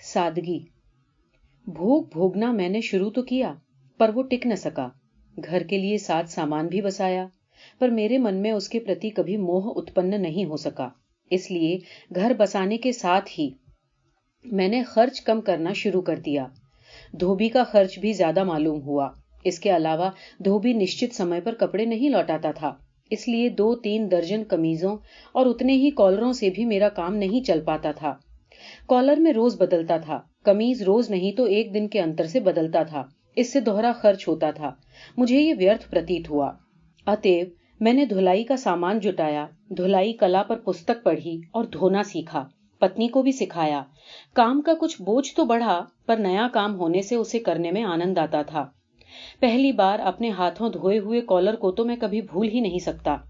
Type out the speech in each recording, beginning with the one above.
सादगी। भोग भोगना मैंने शुरू तो किया, पर वो टिक न सका। घर के लिए साज सामान भी बसाया, पर मेरे मन में उसके प्रति कभी मोह उत्पन्न नहीं हो सका। इसलिए घर बसाने के साथ ही मैंने खर्च कम करना शुरू कर दिया। धोबी का खर्च भी ज्यादा मालूम हुआ। इसके अलावा धोबी निश्चित समय पर कपड़े नहीं लौटाता था, इसलिए 2-3 दर्जन कमीजों और उतने ही कॉलरों से भी मेरा काम नहीं चल पाता था। कॉलर में रोज बदलता था, कमीज रोज नहीं तो एक दिन के अंतर से बदलता था। इससे दोहरा खर्च होता था। मुझे ये व्यर्थ प्रतीत हुआ। अतएव मैंने धुलाई का सामान जुटाया, धुलाई कला पर पुस्तक पढ़ी और धोना सीखा। पत्नी को भी सिखाया। काम का कुछ बोझ तो बढ़ा, पर नया काम होने से उसे करने में आनंद आता था। पहली बार अपने हाथों धोए हुए कॉलर को तो मैं कभी भूल ही नहीं सकता।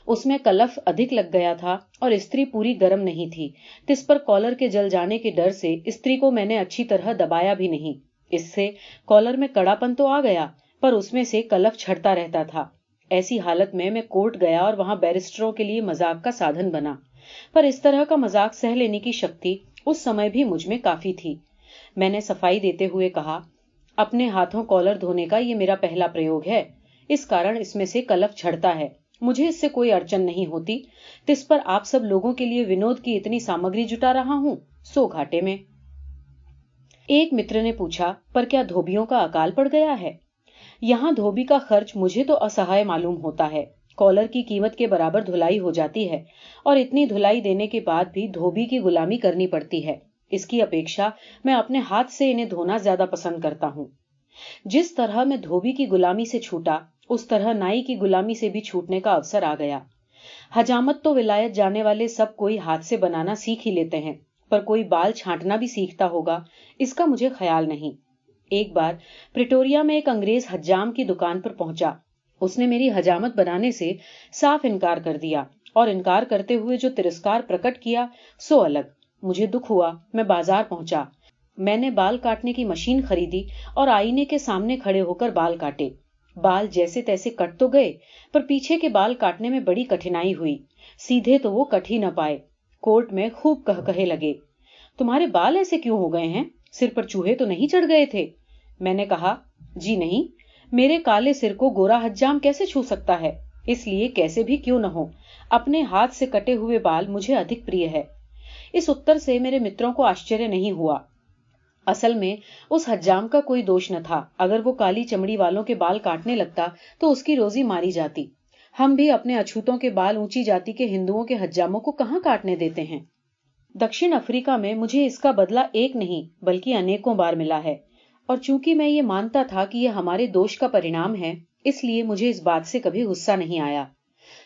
उसमें कलफ अधिक लग गया था और इस्त्री पूरी गर्म नहीं थी। तिस पर कॉलर के जल जाने के डर से इस्त्री को मैंने अच्छी तरह दबाया भी नहीं। इससे कॉलर में कड़ापन तो आ गया, पर उसमें से कलफ छड़ता रहता था। ऐसी हालत में मैं कोर्ट गया और वहां बैरिस्टरों के लिए मजाक का साधन बना। पर इस तरह का मजाक सह लेने की शक्ति उस समय भी मुझ में काफी थी। मैंने सफाई देते हुए कहा, अपने हाथों कॉलर धोने का ये मेरा पहला प्रयोग है। इस कारण इसमें से कलफ छड़ता है। मुझे इससे कोई अड़चन नहीं होती। तिस पर आप सब लोगों के लिए विनोद की इतनी सामग्री जुटा रहा हूं, सो घाटे में। एक मित्र ने पूछा, पर क्या धोबियों का अकाल पड़ गया है? यहां धोबी का खर्च मुझे तो असहाय मालूम होता है। कॉलर की कीमत के बराबर धुलाई हो जाती है और इतनी धुलाई देने के बाद भी धोबी की गुलामी करनी पड़ती है। इसकी अपेक्षा मैं अपने हाथ से इन्हें धोना ज्यादा पसंद करता हूं। जिस तरह मैं धोबी की गुलामी से छूटा, उस तरह नाई की गुलामी से भी छूटने का अवसर आ गया। हजामत तो विलायत जाने वाले सब कोई हाथ से बनाना सीख ही लेते हैं, पर कोई बाल छांटना भी सीखता होगा, इसका मुझे ख्याल नहीं। एक बार प्रिटोरिया में एक अंग्रेज हज्जाम की दुकान पर पहुंचा। उसने मेरी हजामत बनाने से साफ इनकार कर दिया और इनकार करते हुए जो तिरस्कार प्रकट किया सो अलग। मुझे दुख हुआ। मैं बाजार पहुंचा। मैंने बाल काटने की मशीन खरीदी और आईने के सामने खड़े होकर बाल काटे। बाल जैसे तैसे कट तो गए, पर पीछे के बाल काटने में बड़ी कठिनाई हुई। सीधे तो वो कट ही न पाए। कोर्ट में खूब कहे लगे, तुम्हारे बाल ऐसे क्यों हो गए हैं? सिर पर चूहे तो नहीं चढ़ गए थे? मैंने कहा, जी नहीं, मेरे काले सिर को गोरा हज्जाम कैसे छू सकता है? इसलिए कैसे भी क्यों न हो, अपने हाथ से कटे हुए बाल मुझे अधिक प्रिय है। इस उत्तर से मेरे मित्रों को आश्चर्य नहीं हुआ। असल में उस हज्जाम का कोई दोष न था। अगर वो काली चमड़ी वालों के बाल काटने लगता तो उसकी रोजी मारी जाती। हम भी अपने अछूतों के बाल ऊंची जाति के हिंदुओं के हज्जामों को कहां काटने देते हैं। दक्षिण अफ्रीका में मुझे इसका बदला एक नहीं बल्कि अनेकों बार मिला है, और चूंकि मैं ये मानता था कि यह हमारे दोष का परिणाम है, इसलिए मुझे इस बात से कभी गुस्सा नहीं आया।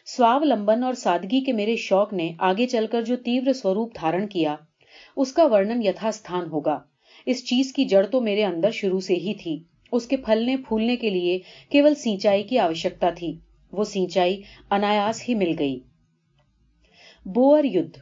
स्वावलंबन और सादगी के मेरे शौक ने आगे चलकर जो तीव्र स्वरूप धारण किया, उसका वर्णन यथास्थान होगा। इस चीज की जड़ तो मेरे अंदर शुरू से ही थी। उसके फलने फूलने के लिए केवल सिंचाई की आवश्यकता थी। वो सिंचाई अनायास ही मिल गई। बोअर युद्ध।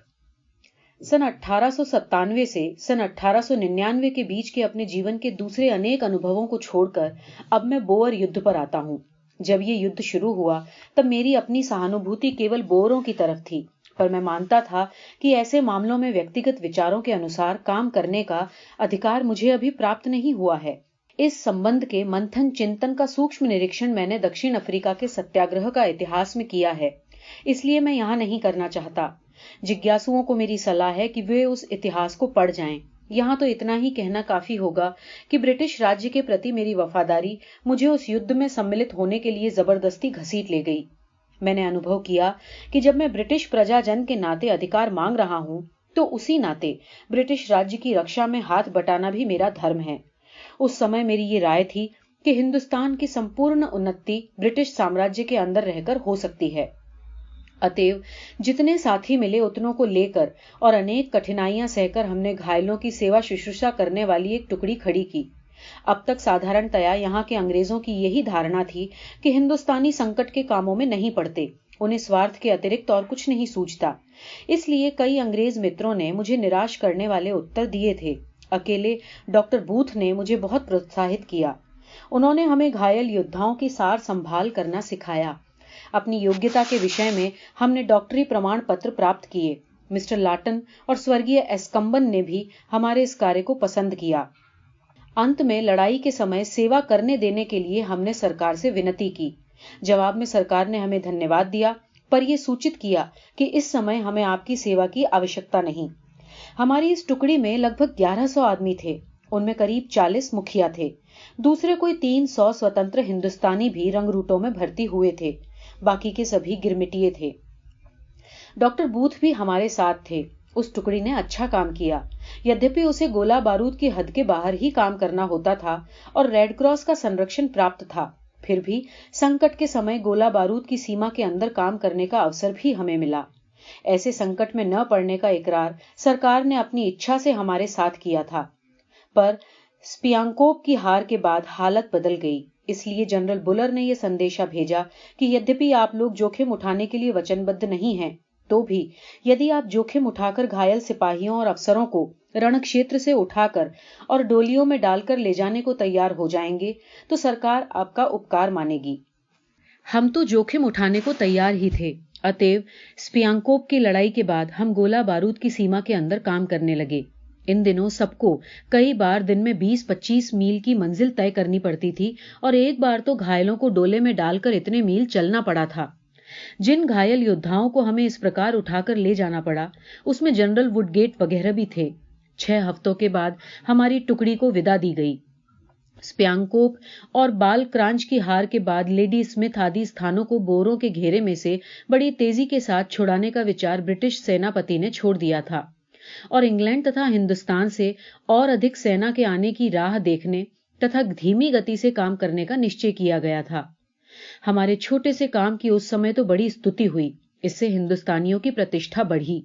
सन 1897 से सन 1899 के बीच के अपने जीवन के दूसरे अनेक अनुभवों को छोड़कर अब मैं बोअर युद्ध पर आता हूं। जब ये युद्ध शुरू हुआ तब मेरी अपनी सहानुभूति केवल बोअरों की तरफ थी, पर मैं मानता था कि ऐसे मामलों में व्यक्तिगत विचारों के अनुसार काम करने का अधिकार मुझे अभी प्राप्त नहीं हुआ है। इस संबंध के मंथन चिंतन का सूक्ष्म निरीक्षण मैंने दक्षिण अफ्रीका के सत्याग्रह का इतिहास में किया है, इसलिए मैं यहां नहीं करना चाहता। जिज्ञासुओं को मेरी सलाह है कि वे उस इतिहास को पढ़ जाएं। यहां तो इतना ही कहना काफी होगा कि ब्रिटिश राज्य के प्रति मेरी वफादारी मुझे उस युद्ध में सम्मिलित होने के लिए जबरदस्ती घसीट ले गई। मैंने अनुभव किया कि जब मैं ब्रिटिश प्रजाजन के नाते अधिकार मांग रहा हूं, तो उसी नाते ब्रिटिश राज्य की रक्षा में हाथ बटाना भी मेरा धर्म है। उस समय मेरी ये राय थी कि हिंदुस्तान की संपूर्ण उन्नति ब्रिटिश साम्राज्य के अंदर रहकर हो सकती है। अतएव जितने साथी मिले उतनों को लेकर और अनेक कठिनाइयां सहकर हमने घायलों की सेवा शुश्रूषा करने वाली एक टुकड़ी खड़ी की। अब तक साधारणतया यहाँ के अंग्रेजों की यही धारणा थी कि हिंदुस्तानी संकट के कामों में नहीं पड़ते, उन्हें स्वार्थ के अतिरिक्त और कुछ नहीं सूझता। इसलिए कई अंग्रेज मित्रों ने मुझे निराश करने वाले उत्तर दिए थे। अकेले डॉक्टर बूथ ने मुझे बहुत प्रोत्साहित किया। उन्होंने हमें घायल योद्धाओं की सार संभाल करना सिखाया। अपनी योग्यता के विषय में हमने डॉक्टरी प्रमाण पत्र प्राप्त किए। मिस्टर लाटन और स्वर्गीय एस्कम्बन ने भी हमारे इस कार्य को पसंद किया। अंत में लड़ाई के समय सेवा करने देने के लिए हमने सरकार से विनती की। जवाब में सरकार ने हमें धन्यवाद दिया, पर यह सूचित किया कि इस समय हमें आपकी सेवा की आवश्यकता नहीं। हमारी इस टुकड़ी में लगभग 1100 आदमी थे। उनमें करीब 40 मुखिया थे। दूसरे कोई 300 स्वतंत्र हिंदुस्तानी भी रंगरूटों में भर्ती हुए थे। बाकी के सभी गिरमिटिये थे। डॉक्टर बूथ भी हमारे साथ थे। उस टुकड़ी ने अच्छा काम किया। यद्यपि उसे गोला बारूद की हद के बाहर ही काम करना होता था और रेड क्रॉस का संरक्षण प्राप्त था, फिर भी संकट के समय गोला बारूद की सीमा के अंदर काम करने का अवसर भी हमें मिला। ऐसे संकट में न पड़ने का इकरार सरकार ने अपनी इच्छा से हमारे साथ किया था। पर स्पियांकोव की हार के बाद हालत बदल गई। इसलिए जनरल बुलर ने यह संदेशा भेजा कि यद्यपि आप लोग जोखिम उठाने के लिए वचनबद्ध नहीं हैं, तो भी यदि आप जोखिम उठाकर घायल सिपाहियों और अफसरों को रण क्षेत्र से उठाकर और डोलियों में डालकर ले जाने को तैयार हो जाएंगे, तो सरकार आपका उपकार मानेगी। हम तो जोखिम उठाने को तैयार ही थे। अतएव स्पियांकोव की लड़ाई के बाद हम गोला बारूद की सीमा के अंदर काम करने लगे। इन दिनों सबको कई बार दिन में 20-25 मील की मंजिल तय करनी पड़ती थी और एक बार तो घायलों को डोले में डालकर इतने मील चलना पड़ा था। जिन घायल योद्धाओं को हमें इस प्रकार उठाकर ले जाना पड़ा, उसमें जनरल वुडगेट वगैरह भी थे। 6 हफ्तों के बाद हमारी टुकड़ी को विदा दी गई। स्पियांकोव और बालक्रांच की हार के बाद लेडी स्मिथ आदि स्थानों को बोरों के घेरे में से बड़ी तेजी के साथ छुड़ाने का विचार ब्रिटिश सेनापति ने छोड़ दिया था और इंग्लैंड तथा हिंदुस्तान से और अधिक सेना के आने की राह देखने तथा धीमी गति से काम करने का निश्चय किया गया था। हमारे छोटे से काम की उस समय तो बड़ी स्तुति हुई। इससे हिंदुस्तानियों की प्रतिष्ठा बढ़ी।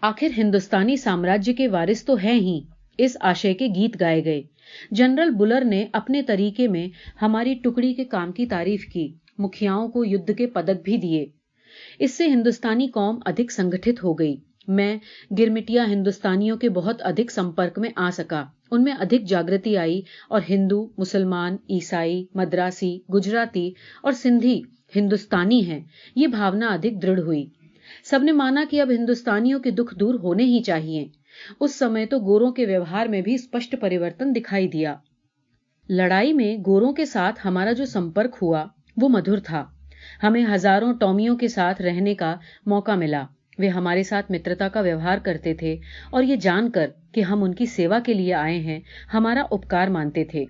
आखिर हिंदुस्तानी साम्राज्य के वारिस तो हैं ही, इस आशय के गीत गाए गए। जनरल बुलर ने अपने तरीके में हमारी टुकड़ी के काम की तारीफ की। मुखियाओं को युद्ध के पदक भी दिए। इससे हिंदुस्तानी कौम अधिक संगठित हो गई। मैं गिरमिटिया हिंदुस्तानियों के बहुत अधिक संपर्क में आ सका। उनमें अधिक जागृति आई और हिंदू, मुसलमान, ईसाई, मद्रासी, गुजराती और सिंधी हिंदुस्तानी हैं, ये भावना अधिक दृढ़ हुई। सबने माना कि अब हिंदुस्तानियों के दुख दूर होने ही चाहिए। उस समय तो गोरों के व्यवहार में भी स्पष्ट परिवर्तन दिखाई दिया। लड़ाई में गोरों के साथ हमारा जो संपर्क हुआ वो मधुर था। हमें हजारों टॉमियों के साथ रहने का मौका मिला। वे हमारे साथ मित्रता का व्यवहार करते थे और ये जानकर कि हम उनकी सेवा के लिए आए हैं, हमारा उपकार मानते थे।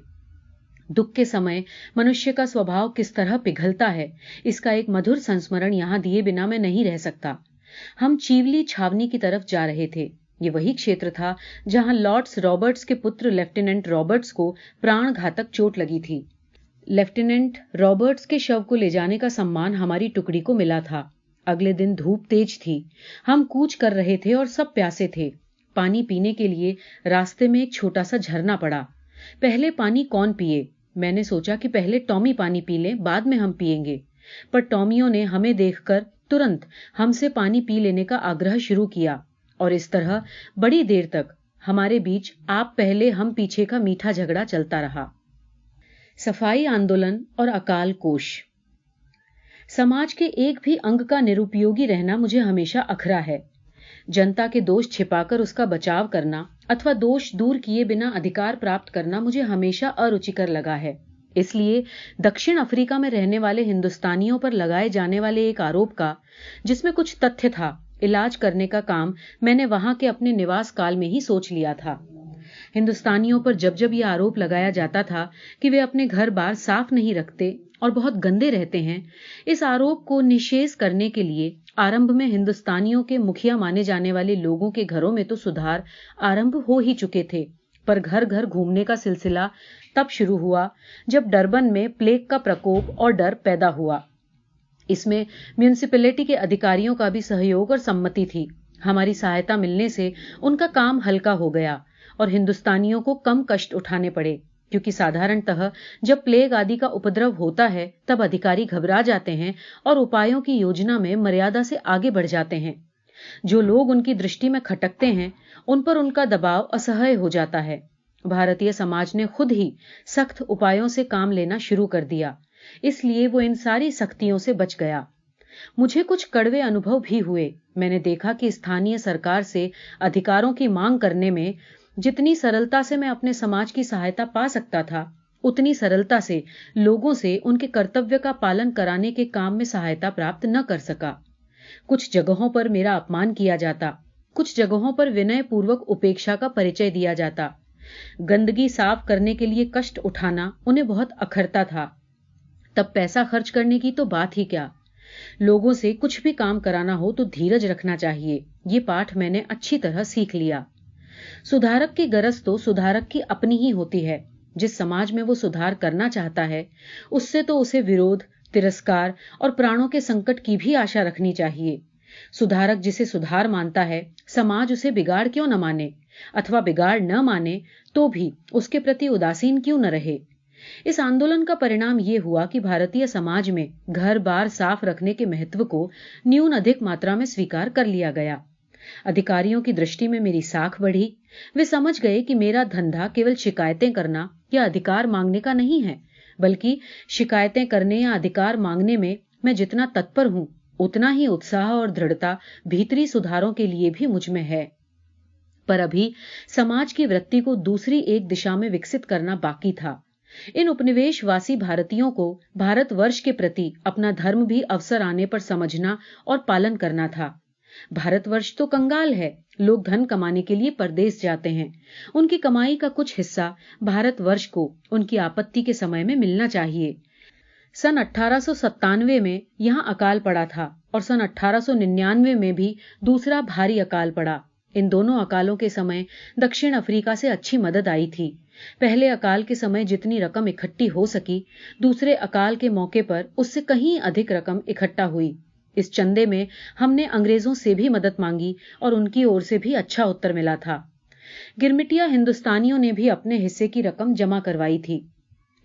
दुख के समय मनुष्य का स्वभाव किस तरह पिघलता है, इसका एक मधुर संस्मरण यहाँ दिए बिना मैं नहीं रह सकता। हम चीवली छावनी की तरफ जा रहे थे। ये वही क्षेत्र था जहां लॉर्ड्स रॉबर्ट्स के पुत्र लेफ्टिनेंट रॉबर्ट्स को प्राण घातक चोट लगी थी। लेफ्टिनेंट रॉबर्ट्स के शव को ले जाने का सम्मान हमारी टुकड़ी को मिला था। अगले दिन धूप तेज थी। हम कूच कर रहे थे और सब प्यासे थे। पानी पीने के लिए रास्ते में एक छोटा सा झरना पड़ा। पहले पानी कौन पिए? मैंने सोचा कि पहले टॉमी पानी पी लें, बाद में हम पिएंगे। पर टॉमियों ने हमें देखकर तुरंत हमसे पानी पी लेने का आग्रह शुरू किया और इस तरह बड़ी देर तक हमारे बीच आप पहले हम पीछे का मीठा झगड़ा चलता रहा। सफाई आंदोलन और अकाल कोश। समाज के एक भी अंग का निरुपयोगी रहना मुझे हमेशा अखरा है। जनता के दोष छिपाकर उसका बचाव करना अथवा दोष दूर किए बिना अधिकार प्राप्त करना मुझे हमेशा अरुचिकर लगा है। इसलिए दक्षिण अफ्रीका में रहने वाले हिंदुस्तानियों पर लगाए जाने वाले एक आरोप का, जिसमें कुछ तथ्य था, इलाज करने का काम मैंने वहां के अपने निवास काल में ही सोच लिया था। हिंदुस्तानियों पर जब जब यह आरोप लगाया जाता था कि वे अपने घर बार साफ नहीं रखते और बहुत गंदे रहते हैं, इस आरोप को निषेध करने के लिए आरंभ में हिंदुस्तानियों के मुखिया माने जाने वाले लोगों के घरों में तो सुधार आरंभ हो ही चुके थे, पर घर घर घूमने का सिलसिला तब शुरू हुआ जब डरबन में प्लेग का प्रकोप और डर पैदा हुआ। इसमें म्यूनिसिपैलिटी के अधिकारियों का भी सहयोग और सम्मति थी। हमारी सहायता मिलने से उनका काम हल्का हो गया और हिंदुस्तानियों को कम कष्ट उठाने पड़े, क्योंकि साधारणतः जब प्लेग आदि का उपद्रव होता है तब अधिकारी घबरा जाते हैं और उपायों की योजना में मर्यादा से आगे बढ़ जाते हैं। जो लोग उनकी दृष्टि में खटकते हैं उन पर उनका दबाव असह्य हो जाता है। भारतीय समाज ने खुद ही सख्त उपायों से काम लेना शुरू कर दिया, इसलिए वो इन सारी सख्तियों से बच गया। मुझे कुछ कड़वे अनुभव भी हुए। मैंने देखा कि स्थानीय सरकार से अधिकारों की मांग करने में जितनी सरलता से मैं अपने समाज की सहायता पा सकता था, उतनी सरलता से लोगों से उनके कर्तव्य का पालन कराने के काम में सहायता प्राप्त न कर सका। कुछ जगहों पर मेरा अपमान किया जाता, कुछ जगहों पर विनय पूर्वक उपेक्षा का परिचय दिया जाता। गंदगी साफ करने के लिए कष्ट उठाना उन्हें बहुत अखरता था। तब पैसा खर्च करने की तो बात ही क्या। लोगों से कुछ भी काम कराना हो तो धीरज रखना चाहिए। ये पाठ मैंने अच्छी तरह सीख लिया। सुधारक की गरज तो सुधारक की अपनी ही होती है। जिस समाज में वो सुधार करना चाहता है, उससे तो उसे विरोध, तिरस्कार और प्राणों के संकट की भी आशा रखनी चाहिए। सुधारक जिसे सुधार मानता है, समाज उसे बिगाड़ क्यों न माने, अथवा बिगाड़ न माने तो भी उसके प्रति उदासीन क्यों न रहे। इस आंदोलन का परिणाम ये हुआ कि भारतीय समाज में घर बार साफ रखने के महत्व को न्यून अधिक मात्रा में स्वीकार कर लिया गया। अधिकारियों की दृष्टि में मेरी साख बढ़ी। वे समझ गए कि मेरा धंधा केवल शिकायतें करना या अधिकार मांगने का नहीं है, बल्कि शिकायतें करने या अधिकार मांगने में मैं जितना तत्पर हूं, उतना ही उत्साह और दृढ़ता भीतरी सुधारों के लिए भी मुझ में है। पर अभी समाज की वृत्ति को दूसरी एक दिशा में विकसित करना बाकी था। इन उपनिवेशवासी भारतीयों को भारतवर्ष के प्रति अपना धर्म भी अवसर आने पर समझना और पालन करना था। भारतवर्ष तो कंगाल है। लोग धन कमाने के लिए परदेश जाते हैं। उनकी कमाई का कुछ हिस्सा भारतवर्ष को उनकी आपत्ति के समय में मिलना चाहिए। सन 1897 में यहां अकाल पड़ा था और सन 1899 में भी दूसरा भारी अकाल पड़ा। इन दोनों अकालों के समय दक्षिण अफ्रीका से अच्छी मदद आई थी। पहले अकाल के समय जितनी रकम इकट्ठी हो सकी, दूसरे अकाल के मौके पर उससे कहीं अधिक रकम इकट्ठा हुई। इस चंदे में हमने अंग्रेजों से भी मदद मांगी और उनकी ओर से भी अच्छा उत्तर मिला था। गिरमिटिया हिंदुस्तानियों ने भी अपने हिस्से की रकम जमा करवाई थी।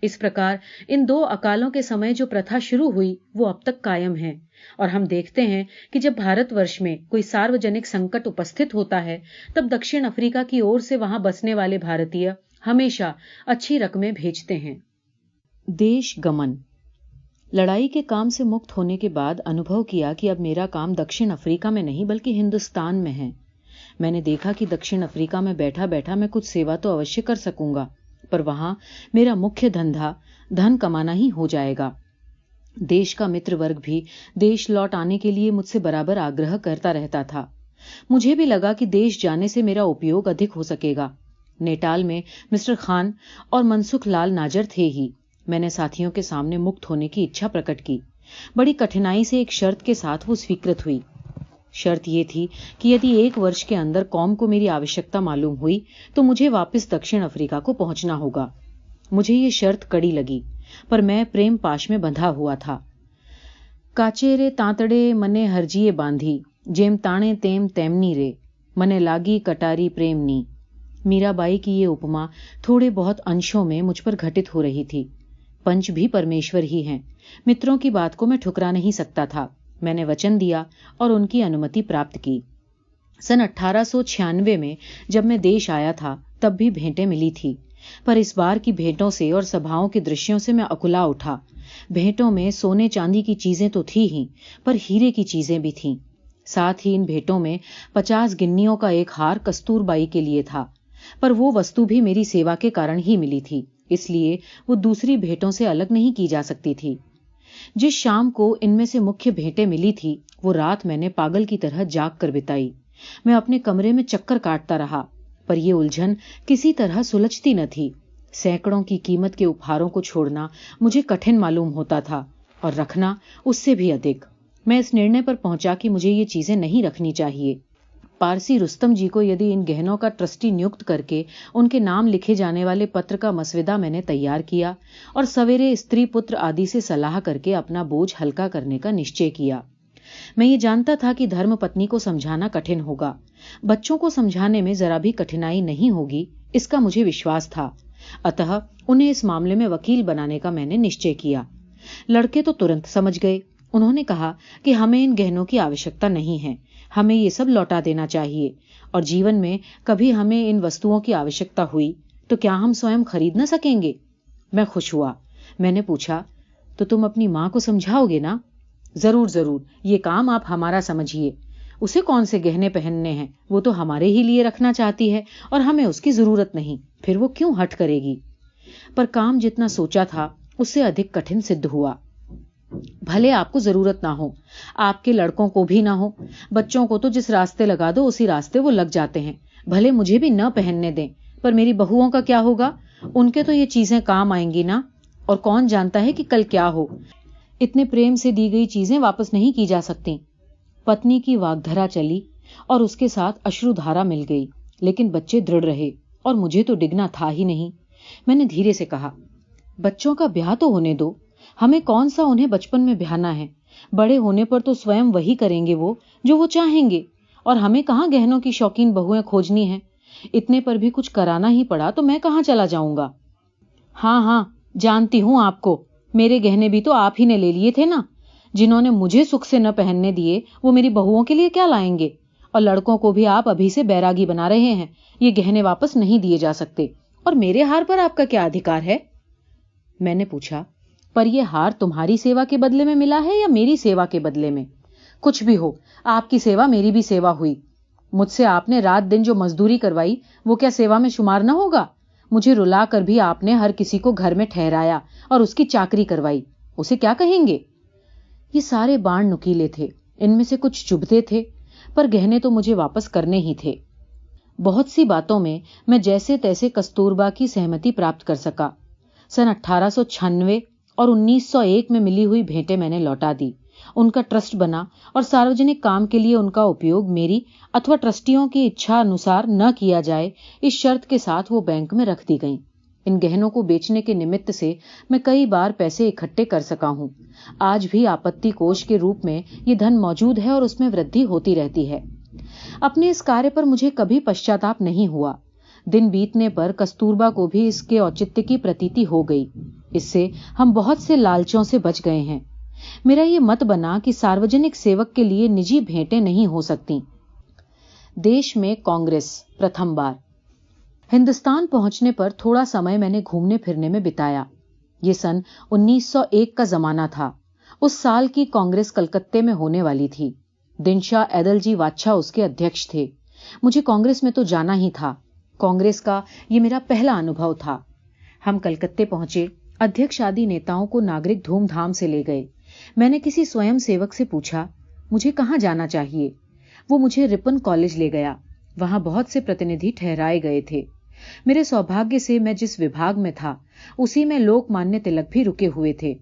इस प्रकार इन दो अकालों के समय जो प्रथा शुरू हुई वो अब तक कायम है। और हम देखते हैं कि जब भारतवर्ष में कोई सार्वजनिक संकट उपस्थित होता है, तब दक्षिण अफ्रीका की ओर से वहां बसने वाले भारतीय हमेशा अच्छी रकमें भेजते हैं। देश गमन। लड़ाई के काम से मुक्त होने के बाद अनुभव किया कि अब मेरा काम दक्षिण अफ्रीका में नहीं बल्कि हिंदुस्तान में है। मैंने देखा कि दक्षिण अफ्रीका में बैठा बैठा मैं कुछ सेवा तो अवश्य कर सकूंगा, पर वहां मेरा मुख्य धंधा धन कमाना ही हो जाएगा। देश का मित्र वर्ग भी देश लौट आने के लिए मुझसे बराबर आग्रह करता रहता था। मुझे भी लगा कि देश जाने से मेरा उपयोग अधिक हो सकेगा। नेटाल में मिस्टर खान और मनसुख लाल नाजर थे ही। मैंने साथियों के सामने मुक्त होने की इच्छा प्रकट की। बड़ी कठिनाई से एक शर्त के साथ वो स्वीकृत हुई। शर्त ये थी कि यदि 1 वर्ष के अंदर कौम को मेरी आवश्यकता मालूम हुई तो मुझे वापस दक्षिण अफ्रीका को पहुंचना होगा। मुझे ये शर्त कड़ी लगी, पर मैं प्रेम पाश में बंधा हुआ था। काचेरे तांतड़े मने हरजिए बांधी, जेम ताणे तेम तेमनी रे, मने लागी कटारी प्रेमनी। मीराबाई की ये उपमा थोड़े बहुत अंशों में मुझ पर घटित हो रही थी। पंच भी परमेश्वर ही हैं। मित्रों की बात को मैं ठुकरा नहीं सकता था। मैंने वचन दिया और उनकी अनुमति प्राप्त की। सन 1896 में जब मैं देश आया था, तब भी भेंटें मिली थी, पर इस बार की भेंटों से और सभाओं के दृश्यों से मैं अकुला उठा। भेंटों में सोने चांदी की चीजें तो थी ही, पर हीरे की चीजें भी थीं। साथ ही इन भेंटों में 50 गिन्नियों का एक हार कस्तूरबाई के लिए था, पर वो वस्तु भी मेरी सेवा के कारण ही मिली थी, इसलिए वो दूसरी भेंटों से अलग नहीं की जा सकती थी। जिस शाम को इनमें से मुख्य भेंटें मिली थी, वो रात मैंने पागल की तरह जाग कर बिताई। मैं अपने कमरे में चक्कर काटता रहा, पर ये उलझन किसी तरह सुलझती न थी। सैकड़ों की कीमत के उपहारों को छोड़ना मुझे कठिन मालूम होता था और रखना उससे भी अधिक। मैं इस निर्णय पर पहुंचा कि मुझे ये चीजें नहीं रखनी चाहिए। पारसी रुस्तम जी को यदि इन गहनों का ट्रस्टी नियुक्त करके उनके नाम लिखे जाने वाले पत्र का मसविदा मैंने तैयार किया और सवेरे स्त्री पुत्र आदि से सलाह करके अपना बोझ हल्का करने का निश्चय किया। मैं ये जानता था कि धर्म पत्नी को समझाना कठिन होगा, बच्चों को समझाने में जरा भी कठिनाई नहीं होगी, इसका मुझे विश्वास था। अतः उन्हें इस मामले में वकील बनाने का मैंने निश्चय किया। लड़के तो तुरंत समझ गए। उन्होंने कहा कि हमें इन गहनों की आवश्यकता नहीं है, हमें ये सब लौटा देना चाहिए, और जीवन में कभी हमें इन वस्तुओं की आवश्यकता हुई तो क्या हम स्वयं खरीद न सकेंगे। मैं खुश हुआ। मैंने पूछा, तो तुम अपनी मां को समझाओगे ना? जरूर जरूर, ये काम आप हमारा समझिए। उसे कौन से गहने पहनने हैं, वो तो हमारे ही लिए रखना चाहती है और हमें उसकी जरूरत नहीं, फिर वो क्यों हट करेगी। पर काम जितना सोचा था उससे अधिक कठिन सिद्ध हुआ। भले आपको जरूरत ना हो, आपके लड़कों को भी ना हो, बच्चों को तो जिस रास्ते लगा दो उसी रास्ते वो लग जाते हैं। भले मुझे भी न पहनने दें, पर मेरी बहुओं का क्या होगा? उनके तो ये चीजें काम आएंगी ना। और कौन जानता है कि कल क्या हो। इतने प्रेम से दी गई चीजें वापस नहीं की जा सकती। पत्नी की वाग्धरा चली और उसके साथ अश्रुधारा मिल गई, लेकिन बच्चे दृढ़ रहे और मुझे तो डिगना था ही नहीं। मैंने धीरे से कहा, बच्चों का ब्याह तो होने दो, हमें कौन सा उन्हें बचपन में ब्याहना है। बड़े होने पर तो स्वयं वही करेंगे वो जो वो चाहेंगे, और हमें कहाँ गहनों की शौकीन बहुएं खोजनी है। इतने पर भी कुछ कराना ही पड़ा तो मैं कहाँ चला जाऊंगा। हाँ हाँ, जानती हूं आपको, मेरे गहने भी तो आप ही ने ले लिए थे ना। जिन्होंने मुझे सुख से न पहनने दिए वो मेरी बहुओं के लिए क्या लाएंगे। और लड़कों को भी आप अभी से बैरागी बना रहे हैं। ये गहने वापस नहीं दिए जा सकते, और मेरे हार पर आपका क्या अधिकार है? मैंने पूछा, पर यह हार तुम्हारी सेवा के बदले में मिला है या मेरी सेवा के बदले में? कुछ भी हो, आपकी सेवा मेरी भी सेवा हुई। मुझसे आपने रात दिन जो मजदूरी करवाई वो क्या सेवा में शुमार न होगा? मुझे रुला कर भी आपने हर किसी को घर में ठहराया और उसकी चाकरी करवाई, उसे क्या कहेंगे? ये सारे बाण नुकीले थे, इनमें से कुछ चुभते थे, पर गहने तो मुझे वापस करने ही थे। बहुत सी बातों में मैं जैसे तैसे कस्तूरबा की सहमति प्राप्त कर सका। सन 1896 और 1901 में मिली हुई भेंटें मैंने लौटा दी। उनका ट्रस्ट बना और सार्वजनिक काम के लिए उनका उपयोग मेरी अथवा ट्रस्टियों की इच्छा अनुसार न किया जाए, इस शर्त के साथ वो बैंक में रख दी गईं। इन गहनों को बेचने के निमित्त से मैं कई बार पैसे इकट्ठे कर सका हूं। आज भी आपत्ति कोष के रूप में ये धन मौजूद है और उसमें वृद्धि होती रहती है। अपने इस कार्य पर मुझे कभी पश्चाताप नहीं हुआ। दिन बीतने पर कस्तूरबा को भी इसके औचित्य की प्रतीति हो गई। इससे हम बहुत से लालचों से बच गए हैं। मेरा ये मत बना कि सार्वजनिक सेवक के लिए निजी भेंटें नहीं हो सकती। देश में कांग्रेस प्रथम बार। हिंदुस्तान पहुंचने पर थोड़ा समय मैंने घूमने फिरने में बिताया। ये सन 1901 का जमाना था। उस साल की कांग्रेस कलकत्ते में होने वाली थी। दिनशा एदलजी वाच्छा उसके अध्यक्ष थे। मुझे कांग्रेस में तो जाना ही था। कांग्रेस का ये मेरा पहला अनुभव था। हम कलकत्ते पहुंचे। अध्यक्ष आदि नेताओं को नागरिक धूमधाम से ले गए। मैंने किसी स्वयं सेवक से पूछा, मुझे कहाँ जाना चाहिए? वो मुझे रिपन कॉलेज ले गया। वहां बहुत से प्रतिनिधि ठहराए गए थे। मेरे सौभाग्य से मैं जिस विभाग में था उसी में लोकमान्य तिलक भी रुके हुए थे।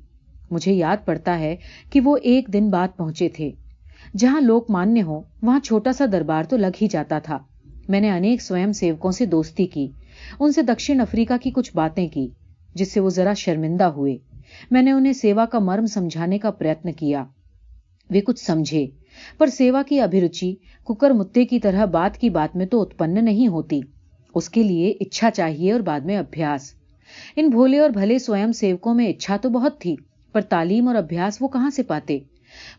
मुझे याद पड़ता है कि वो एक दिन बाद पहुंचे थे। जहां लोकमान्य हो वहां छोटा सा दरबार तो लग ही जाता था। मैंने अनेक स्वयं सेवकों से दोस्ती की। उनसे दक्षिण अफ्रीका की कुछ बातें की जिससे वो जरा शर्मिंदा हुए। मैंने उन्हें सेवा का मर्म समझाने का प्रयत्न किया। वे कुछ समझे, पर सेवा की अभिरुचि कुकर मुत्ते की तरह बात की बात में तो उत्पन्न नहीं होती। उसके लिए इच्छा चाहिए और बाद में अभ्यास। इन भोले और भले स्वयं सेवकों में इच्छा तो बहुत थी, पर तालीम और अभ्यास वो कहां से पाते?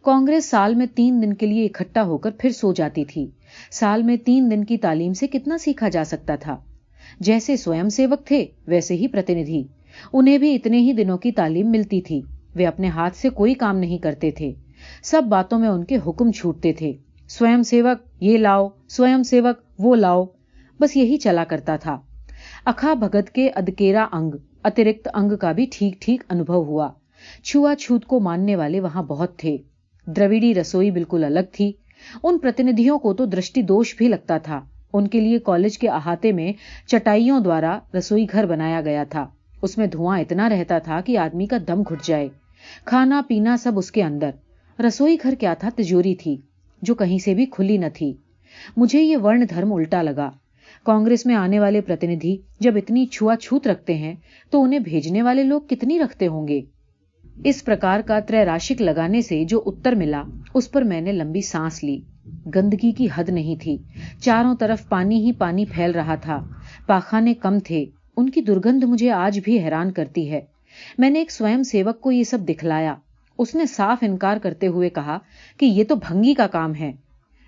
कांग्रेस साल में 3 दिन के लिए इकट्ठा होकर फिर सो जाती थी। साल में 3 दिन की तालीम से कितना सीखा जा सकता था? जैसे स्वयं सेवक थे वैसे ही प्रतिनिधि। उन्हें भी इतने ही दिनों की तालीम मिलती थी। वे अपने हाथ से कोई काम नहीं करते थे। सब बातों में उनके हुक्म छूटते थे। स्वयं सेवक ये लाओ, स्वयं सेवक वो लाओ, बस यही चला करता था। अखा भगत के अदकेरा अंग अतिरिक्त अंग का भी ठीक ठीक अनुभव हुआ। छुआछूत को मानने वाले वहां बहुत थे। द्रविड़ी रसोई बिल्कुल अलग थी। उन प्रतिनिधियों को तो दृष्टि दोष भी लगता था। उनके लिए कॉलेज के अहाते में चटाइयों द्वारा रसोई घर बनाया गया था। उसमें धुआं इतना रहता था कि आदमी का दम घुट जाए। खाना पीना सब उसके अंदर। रसोई घर क्या था? तिजोरी थी जो कहीं से भी खुली न थी। मुझे ये वर्ण धर्म उल्टा लगा। कांग्रेस में आने वाले प्रतिनिधि जब इतनी छुआछूत रखते हैं तो उन्हें भेजने वाले लोग कितनी रखते होंगे? इस प्रकार का त्रैराशिक लगाने से जो उत्तर मिला उस पर मैंने लंबी सांस ली। गंदगी की हद नहीं थी। चारों तरफ पानी ही पानी फैल रहा था। पाखाने कम थे। उनकी दुर्गंध मुझे आज भी हैरान करती है। मैंने एक स्वयं सेवक को ये सब दिखलाया। उसने साफ इनकार करते हुए कहा कि ये तो भंगी का काम है।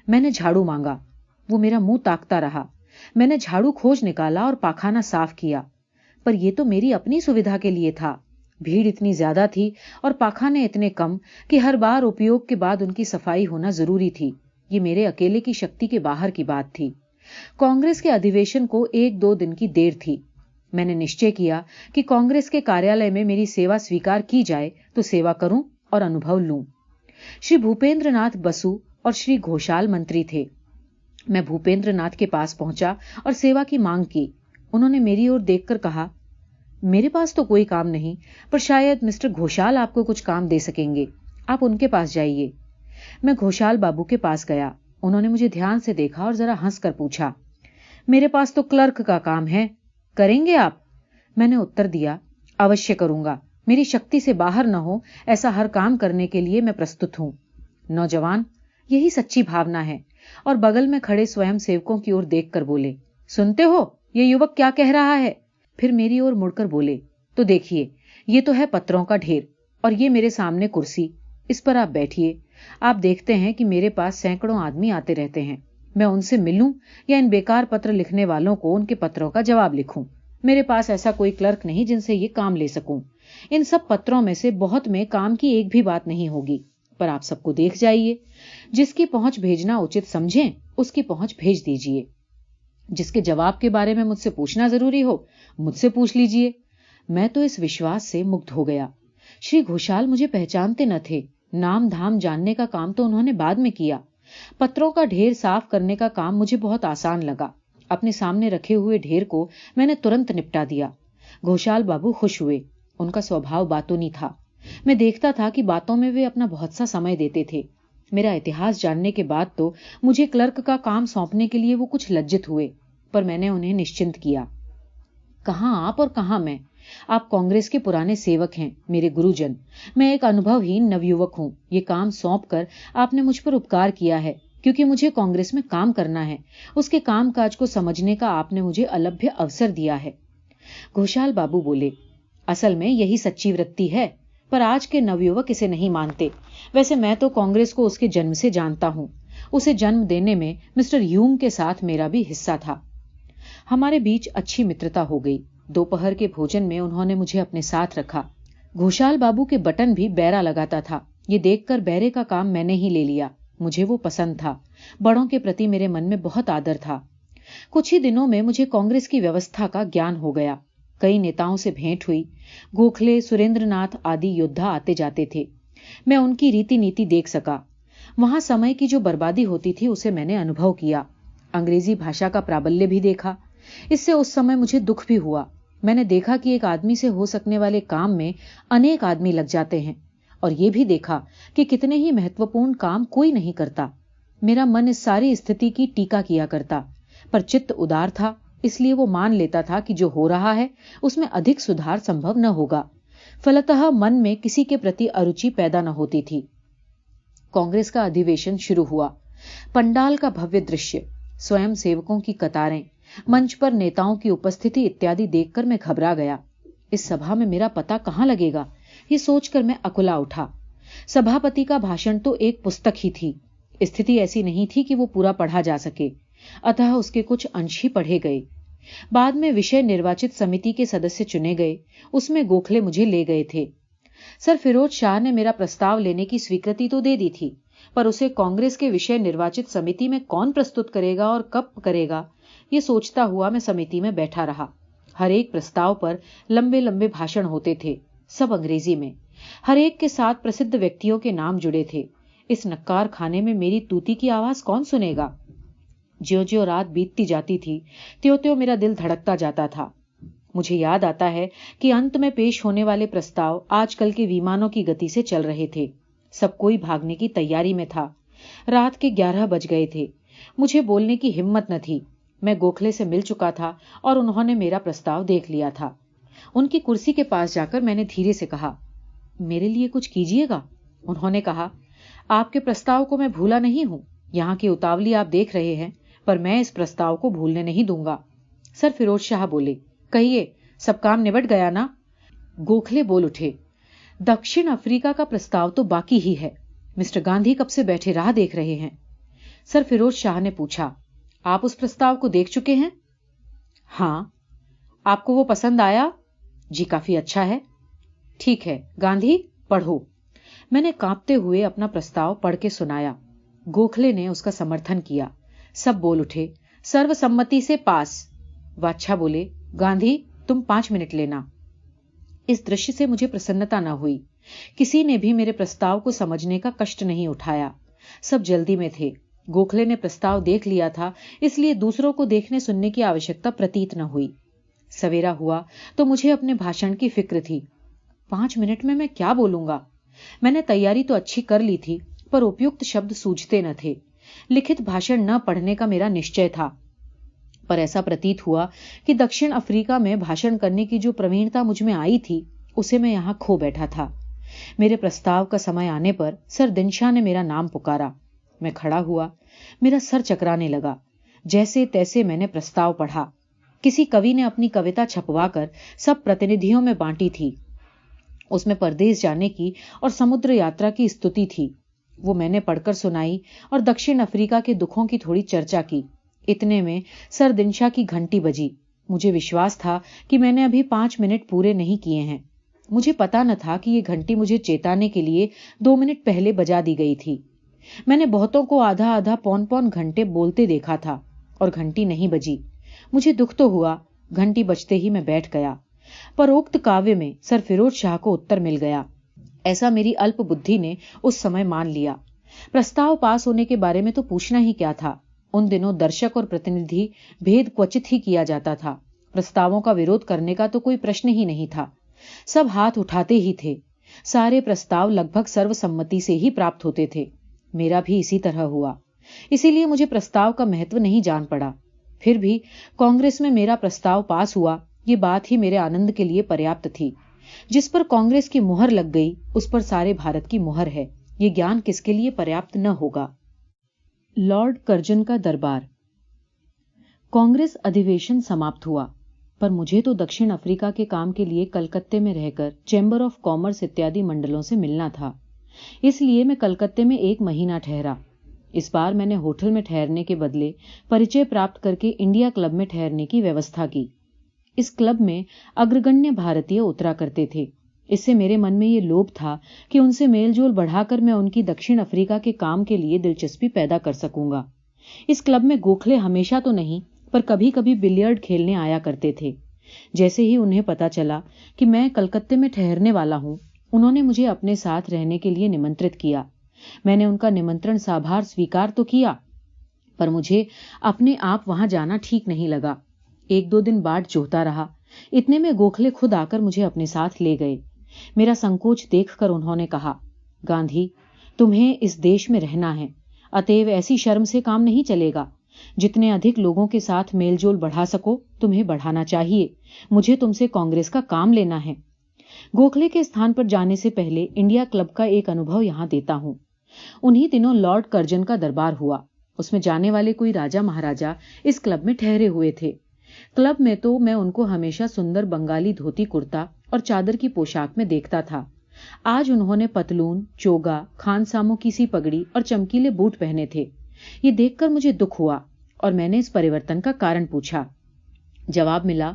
मैंने झाड़ू मांगा। वो मेरा मुंह ताकता रहा। मैंने झाड़ू खोज निकाला और पाखाना साफ किया। पर यह तो मेरी अपनी सुविधा के लिए था। भीड़ इतनी ज्यादा थी और पाखाने इतने कम कि हर बार उपयोग के बाद उनकी सफाई होना जरूरी थी। ये मेरे अकेले की शक्ति के बाहर की बात थी। कांग्रेस के अधिवेशन को 1-2 दिन की देर थी। मैंने निश्चय किया कि कांग्रेस के कार्यालय में मेरी सेवा स्वीकार की जाए तो सेवा करूं और अनुभव लूं। श्री भूपेंद्र नाथ बसु और श्री घोषाल मंत्री थे। मैं भूपेंद्र नाथ के पास पहुंचा और सेवा की मांग की। उन्होंने मेरी ओर देखकर कहा, मेरे पास तो कोई काम नहीं, पर शायद मिस्टर घोषाल आपको कुछ काम दे सकेंगे। आप उनके पास जाइए। मैं घोषाल बाबू के पास गया। उन्होंने मुझे ध्यान से देखा और जरा हंसकर पूछा, मेरे पास तो क्लर्क का काम है, करेंगे आप? मैंने उत्तर दिया, अवश्य करूंगा। मेरी शक्ति से बाहर न हो ऐसा हर काम करने के लिए मैं प्रस्तुत हूं। नौजवान, यही सच्ची भावना है। और बगल में खड़े स्वयं सेवकों की ओर देखकर बोले, सुनते हो ये युवक क्या कह रहा है? फिर मेरी ओर मुड़कर बोले, तो देखिए, ये तो है पत्रों का ढेर और ये मेरे सामने कुर्सी, इस पर आप बैठिए। आप देखते हैं कि मेरे पास सैकड़ों आदमी आते रहते हैं। मैं उनसे मिलूं या इन बेकार पत्र लिखने वालों को उनके पत्रों का जवाब लिखूं? मेरे पास ऐसा कोई क्लर्क नहीं जिनसे ये काम ले सकूं। इन सब पत्रों में से बहुत में काम की एक भी बात नहीं होगी, पर आप सबको देख जाइए। जिसकी पहुंच भेजना उचित समझें उसकी पहुंच भेज दीजिए। जिसके जवाब के बारे में मुझसे पूछना जरूरी हो, मुझसे पूछ लीजिए। मैं तो इस विश्वास से मुग्ध हो गया। श्री घोषाल मुझे पहचानते न थे। नाम धाम जानने का काम तो उन्होंने बाद में किया। पत्रों का ढेर साफ करने का काम मुझे बहुत आसान लगा। अपने सामने रखे हुए ढेर को मैंने तुरंत निपटा दिया। घोषाल बाबू खुश हुए। उनका स्वभाव बातूनी था। मैं देखता था कि बातों में वे अपना बहुत सा समय देते थे। मेरा इतिहास जानने के बाद तो मुझे क्लर्क का काम सौंपने के लिए वो कुछ लज्जित हुए, पर मैंने उन्हें निश्चिंत किया। कहां आप और कहां मैं? आप कांग्रेस के पुराने सेवक हैं, मेरे गुरुजन। मैं एक अनुभवहीन नवयुवक हूं। ये काम सौंप कर आपने मुझ पर उपकार किया है, क्योंकि मुझे कांग्रेस में काम करना है। उसके कामकाज को समझने का आपने मुझे अलभ्य अवसर दिया है। घोषाल बाबू बोले, असल में यही सच्ची वृत्ति है, पर आज के नवयुवक इसे नहीं मानते। वैसे मैं तो कांग्रेस को उसके जन्म से जानता हूं। उसे जन्म देने में मिस्टर ह्यूम के साथ मेरा भी हिस्सा था। हमारे बीच अच्छी मित्रता हो गई। दोपहर के भोजन में उन्होंने मुझे अपने साथ रखा। घोषाल बाबू के बटन भी बैरा लगाता था। ये देखकर बैरे का काम मैंने ही ले लिया। मुझे वो पसंद था। बड़ों के प्रति मेरे मन में बहुत आदर था। कुछ ही दिनों में मुझे कांग्रेस की व्यवस्था का ज्ञान हो गया। कई नेताओं से भेंट हुई। गोखले, सुरेंद्रनाथ आदि योद्धा आते जाते थे। मैं उनकी रीति नीति देख सका। वहां समय की जो बर्बादी होती थी उसे मैंने अनुभव किया। अंग्रेजी भाषा का प्राबल्य भी देखा। इससे उस समय मुझे दुख भी हुआ। मैंने देखा कि एक आदमी से हो सकने वाले काम में अनेक आदमी लग जाते हैं, और ये भी देखा कि कितने ही महत्वपूर्ण काम कोई नहीं करता। मेरा मन इस सारी स्थिति की टीका किया करता, पर चित्त उदार था, इसलिए वो मान लेता था कि जो हो रहा है उसमें अधिक सुधार संभव न होगा। फलतः मन में किसी के प्रति अरुचि पैदा न होती थी। कांग्रेस का अधिवेशन शुरू हुआ। पंडाल का भव्य दृश्य, स्वयं सेवकों की कतारें, मंच पर नेताओं की उपस्थिति इत्यादि देखकर मैं घबरा गया। इस सभा में मेरा पता कहां लगेगा, ये सोचकर मैं अकुला उठा। सभापति का भाषण तो एक पुस्तक ही थी। स्थिति ऐसी नहीं थी कि वो पूरा पढ़ा जा सके, अतः उसके कुछ अंश ही पढ़े गए। बाद में विषय निर्वाचित समिति के सदस्य चुने गए। उसमें गोखले मुझे ले गए थे। सर फिरोज शाह ने मेरा प्रस्ताव लेने की स्वीकृति तो दे दी थी, पर उसे कांग्रेस के विषय निर्वाचित समिति में कौन प्रस्तुत करेगा और कब करेगा, ये सोचता हुआ मैं समिति में बैठा रहा। हर एक प्रस्ताव पर लंबे लंबे भाषण होते थे, सब अंग्रेजी में। हर एक के साथ प्रसिद्ध व्यक्तियों के नाम जुड़े थे। इस नक्कार खाने में मेरी तूती की आवाज कौन सुनेगा? ज्यों-ज्यों रात बीतती जाती थी, त्यों-त्यों मेरा दिल धड़कता जाता था। मुझे याद आता है कि अंत में पेश होने वाले प्रस्ताव आजकल के विमानों की गति से चल रहे थे। सब कोई भागने की तैयारी में था। रात के 11 बज गए थे। मुझे बोलने की हिम्मत न थी। मैं गोखले से मिल चुका था और उन्होंने मेरा प्रस्ताव देख लिया था। उनकी कुर्सी के पास जाकर मैंने धीरे से कहा, मेरे लिए कुछ कीजिएगा। उन्होंने कहा, आपके प्रस्ताव को मैं भूला नहीं हूं। यहाँ की उतावली आप देख रहे हैं, पर मैं इस प्रस्ताव को भूलने नहीं दूंगा। सर फिरोज शाह बोले, कहिए, सब काम निबट गया ना? गोखले बोल उठे, दक्षिण अफ्रीका का प्रस्ताव तो बाकी ही है। मिस्टर गांधी कब से बैठे राह देख रहे हैं। सर फिरोज शाह ने पूछा, आप उस प्रस्ताव को देख चुके हैं? हाँ। आपको वो पसंद आया? जी, काफी अच्छा है। ठीक है, गांधी पढ़ो। मैंने कांपते हुए अपना प्रस्ताव पढ़ के सुनाया। गोखले ने उसका समर्थन किया। सब बोल उठे, सर्वसम्मति से पास। वाच्छा बोले, गांधी तुम 5 मिनट लेना। इस दृश्य से मुझे प्रसन्नता न हुई। किसी ने भी मेरे प्रस्ताव को समझने का कष्ट नहीं उठाया। सब जल्दी में थे। गोखले ने प्रस्ताव देख लिया था, इसलिए दूसरों को देखने सुनने की आवश्यकता प्रतीत न हुई। सवेरा हुआ तो मुझे अपने भाषण की फिक्र थी। 5 मिनट में मैं क्या बोलूंगा? मैंने तैयारी तो अच्छी कर ली थी, पर उपयुक्त शब्द सूझते न थे। लिखित भाषण न पढ़ने का मेरा निश्चय था, पर ऐसा प्रतीत हुआ कि दक्षिण अफ्रीका में भाषण करने की जो प्रवीणता मुझ में आई थी, उसे मैं यहां खो बैठा था। मेरे प्रस्ताव का समय आने पर सर दिनशा ने मेरा नाम पुकारा। मैं खड़ा हुआ। मेरा सर चकराने लगा। जैसे तैसे मैंने प्रस्ताव पढ़ा। किसी कवि ने अपनी कविता छपवाकर सब प्रतिनिधियों में बांटी थी। उसमें परदेश जाने की और समुद्र यात्रा की स्तुति थी। वो मैंने पढ़कर सुनाई और दक्षिण अफ्रीका के दुखों की थोड़ी चर्चा की। इतने में सर दिनशा की घंटी बजी। मुझे विश्वास था कि मैंने अभी 5 मिनट पूरे नहीं किए हैं। मुझे पता न था कि ये घंटी मुझे चेताने के लिए 2 मिनट पहले बजा दी गई थी। मैंने बहुतों को आधा आधा पौन पौन घंटे बोलते देखा था और घंटी नहीं बजी। मुझे दुख तो हुआ। घंटी बजते ही मैं बैठ गया। पर उक्त काव्य में सर फिरोज शाह को उत्तर मिल गया। ऐसा मेरी अल्प बुद्धि ने उस समय मान लिया। प्रस्ताव पास होने के बारे में तो पूछना ही क्या था। उन दिनों दर्शक और प्रतिनिधि भेद क्वचित ही किया जाता था। प्रस्तावों का विरोध करने का तो कोई प्रश्न ही नहीं था। सब हाथ उठाते ही थे। सारे प्रस्ताव लगभग सर्वसम्मति से ही प्राप्त होते थे। मेरा भी इसी तरह हुआ। इसीलिए मुझे प्रस्ताव का महत्व नहीं जान पड़ा। फिर भी कांग्रेस में मेरा प्रस्ताव पास हुआ, ये बात ही मेरे आनंद के लिए पर्याप्त थी। जिस पर कांग्रेस की मुहर लग गई, उस पर सारे भारत की मुहर है, ये ज्ञान किसके लिए पर्याप्त न होगा। लॉर्ड कर्जन का दरबार। कांग्रेस अधिवेशन समाप्त हुआ, पर मुझे तो दक्षिण अफ्रीका के काम के लिए कलकत्ते में रहकर चैम्बर ऑफ कॉमर्स इत्यादि मंडलों से मिलना था। इसलिए मैं कलकत्ते में 1 महीना ठहरा। इस बार मैंने होटल में ठहरने के बदले परिचय प्राप्त करके इंडिया क्लब में ठहरने की व्यवस्था की। इस क्लब में अग्रगण्य भारतीय उतरा करते थे। इससे मेरे मन में ये लोभ था कि उनसे मेलजोल बढ़ाकर मैं उनकी दक्षिण अफ्रीका के काम के लिए दिलचस्पी पैदा कर सकूंगा। इस क्लब में गोखले हमेशा तो नहीं, पर कभी कभी बिलियर्ड खेलने आया करते थे। जैसे ही उन्हें पता चला कि मैं कलकत्ते में ठहरने वाला हूं, उन्होंने मुझे अपने साथ रहने के लिए निमंत्रित किया। मैंने उनका निमंत्रण साभार स्वीकार तो किया, पर मुझे अपने आप वहां जाना ठीक नहीं लगा। 1-2 दिन बाट जोहता रहा। इतने में गोखले खुद आकर मुझे अपने साथ ले गए। मेरा संकोच देखकर उन्होंने कहा, गांधी तुम्हें इस देश में रहना है, अतएव ऐसी शर्म से काम नहीं चलेगा। जितने अधिक लोगों के साथ मेलजोल बढ़ा सको तुम्हें बढ़ाना चाहिए। मुझे तुमसे कांग्रेस का काम लेना है। गोखले के स्थान पर जाने से पहले इंडिया क्लब का एक अनुभव यहां देता हूं। उन्हीं दिनों लॉर्ड कर्जन का दरबार हुआ। उसमें जाने वाले कोई राजा महाराजा इस क्लब में ठहरे हुए थे। क्लब में तो मैं उनको हमेशा सुंदर बंगाली धोती कुर्ता और चादर की पोशाक में देखता था। आज उन्होंने पतलून, चोगा, खानसामों की सी पगड़ी और चमकीले बूट पहने थे। ये देखकर मुझे दुख हुआ और मैंने इस परिवर्तन का कारण पूछा। जवाब मिला,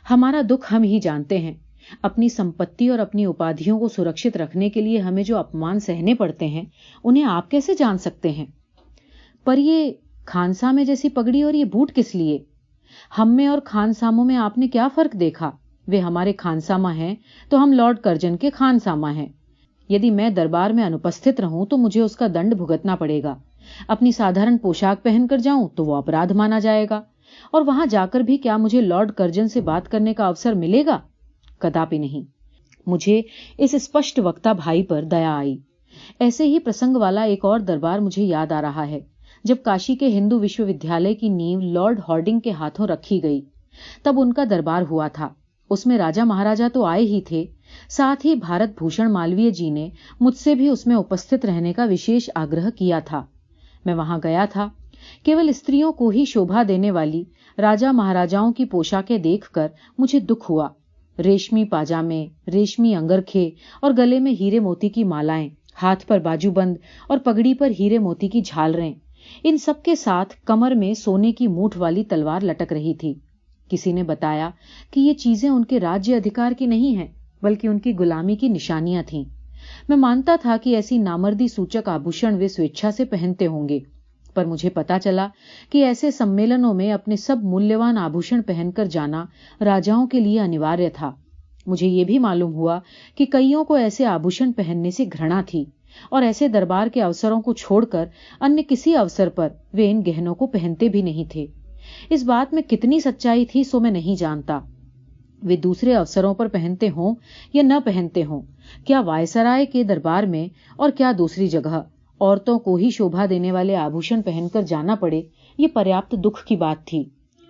हमारा दुख हम ही जानते हैं। अपनी संपत्ति और अपनी उपाधियों को सुरक्षित रखने के लिए हमें जो अपमान सहने पड़ते हैं, उन्हें आप कैसे जान सकते हैं? पर ये खानसामे जैसी पगड़ी और ये बूट किस लिए? हम में और खानसामों में आपने क्या फर्क देखा? वे हमारे खानसामा हैं तो हम लॉर्ड कर्जन के खानसामा हैं। यदि मैं दरबार में अनुपस्थित रहूं तो मुझे उसका दंड भुगतना पड़ेगा। अपनी साधारण पोशाक पहनकर जाऊं तो वो अपराध माना जाएगा, और वहां जाकर भी क्या मुझे लॉर्ड कर्जन से बात करने का अवसर मिलेगा? कदापि नहीं। मुझे इस स्पष्ट वक्ता भाई पर दया आई। ऐसे ही प्रसंग वाला एक और दरबार मुझे याद आ रहा है। जब काशी के हिंदू विश्वविद्यालय की नींव लॉर्ड हॉर्डिंग के हाथों रखी गई, तब उनका दरबार हुआ था। उसमें राजा महाराजा तो आए ही थे, साथ ही भारत भूषण मालवीय जी ने मुझसे भी उसमें उपस्थित रहने का विशेष आग्रह किया था। मैं वहां गया था। केवल स्त्रियों को ही शोभा देने वाली राजा महाराजाओं की पोशाकें देखकर मुझे दुख हुआ। रेशमी पाजामे, रेशमी अंगरखे और गले में हीरे मोती की मालाएं, हाथ पर बाजूबंद और पगड़ी पर हीरे मोती की झालरें, इन सब के साथ कमर में सोने की मूठ वाली तलवार लटक रही थी। किसी ने बताया कि ये चीजें उनके राज्य अधिकार की नहीं हैं, बल्कि उनकी गुलामी की निशानियां थीं। मैं मानता था कि ऐसी नामर्दी सूचक आभूषण वे स्वेच्छा से पहनते होंगे, पर मुझे पता चला कि ऐसे सम्मेलनों में अपने सब मूल्यवान आभूषण पहनकर जाना राजाओं के लिए अनिवार्य था। मुझे ये भी मालूम हुआ कि कईयों को ऐसे आभूषण पहनने से घृणा थी और ऐसे दरबार के अवसरों को छोड़कर अन्य किसी अवसर पर वे इन गहनों को पहनते भी नहीं थे। इस बात में कितनी सच्चाई थी सो मैं नहीं जानता। वे दूसरे अवसरों पर पहनते हों या न पहनते हों, क्या वायसराय के दरबार में और क्या दूसरी जगह औरतों को ही शोभा देने वाले आभूषण पहनकर जाना पड़े, ये पर्याप्त दुख की बात थी।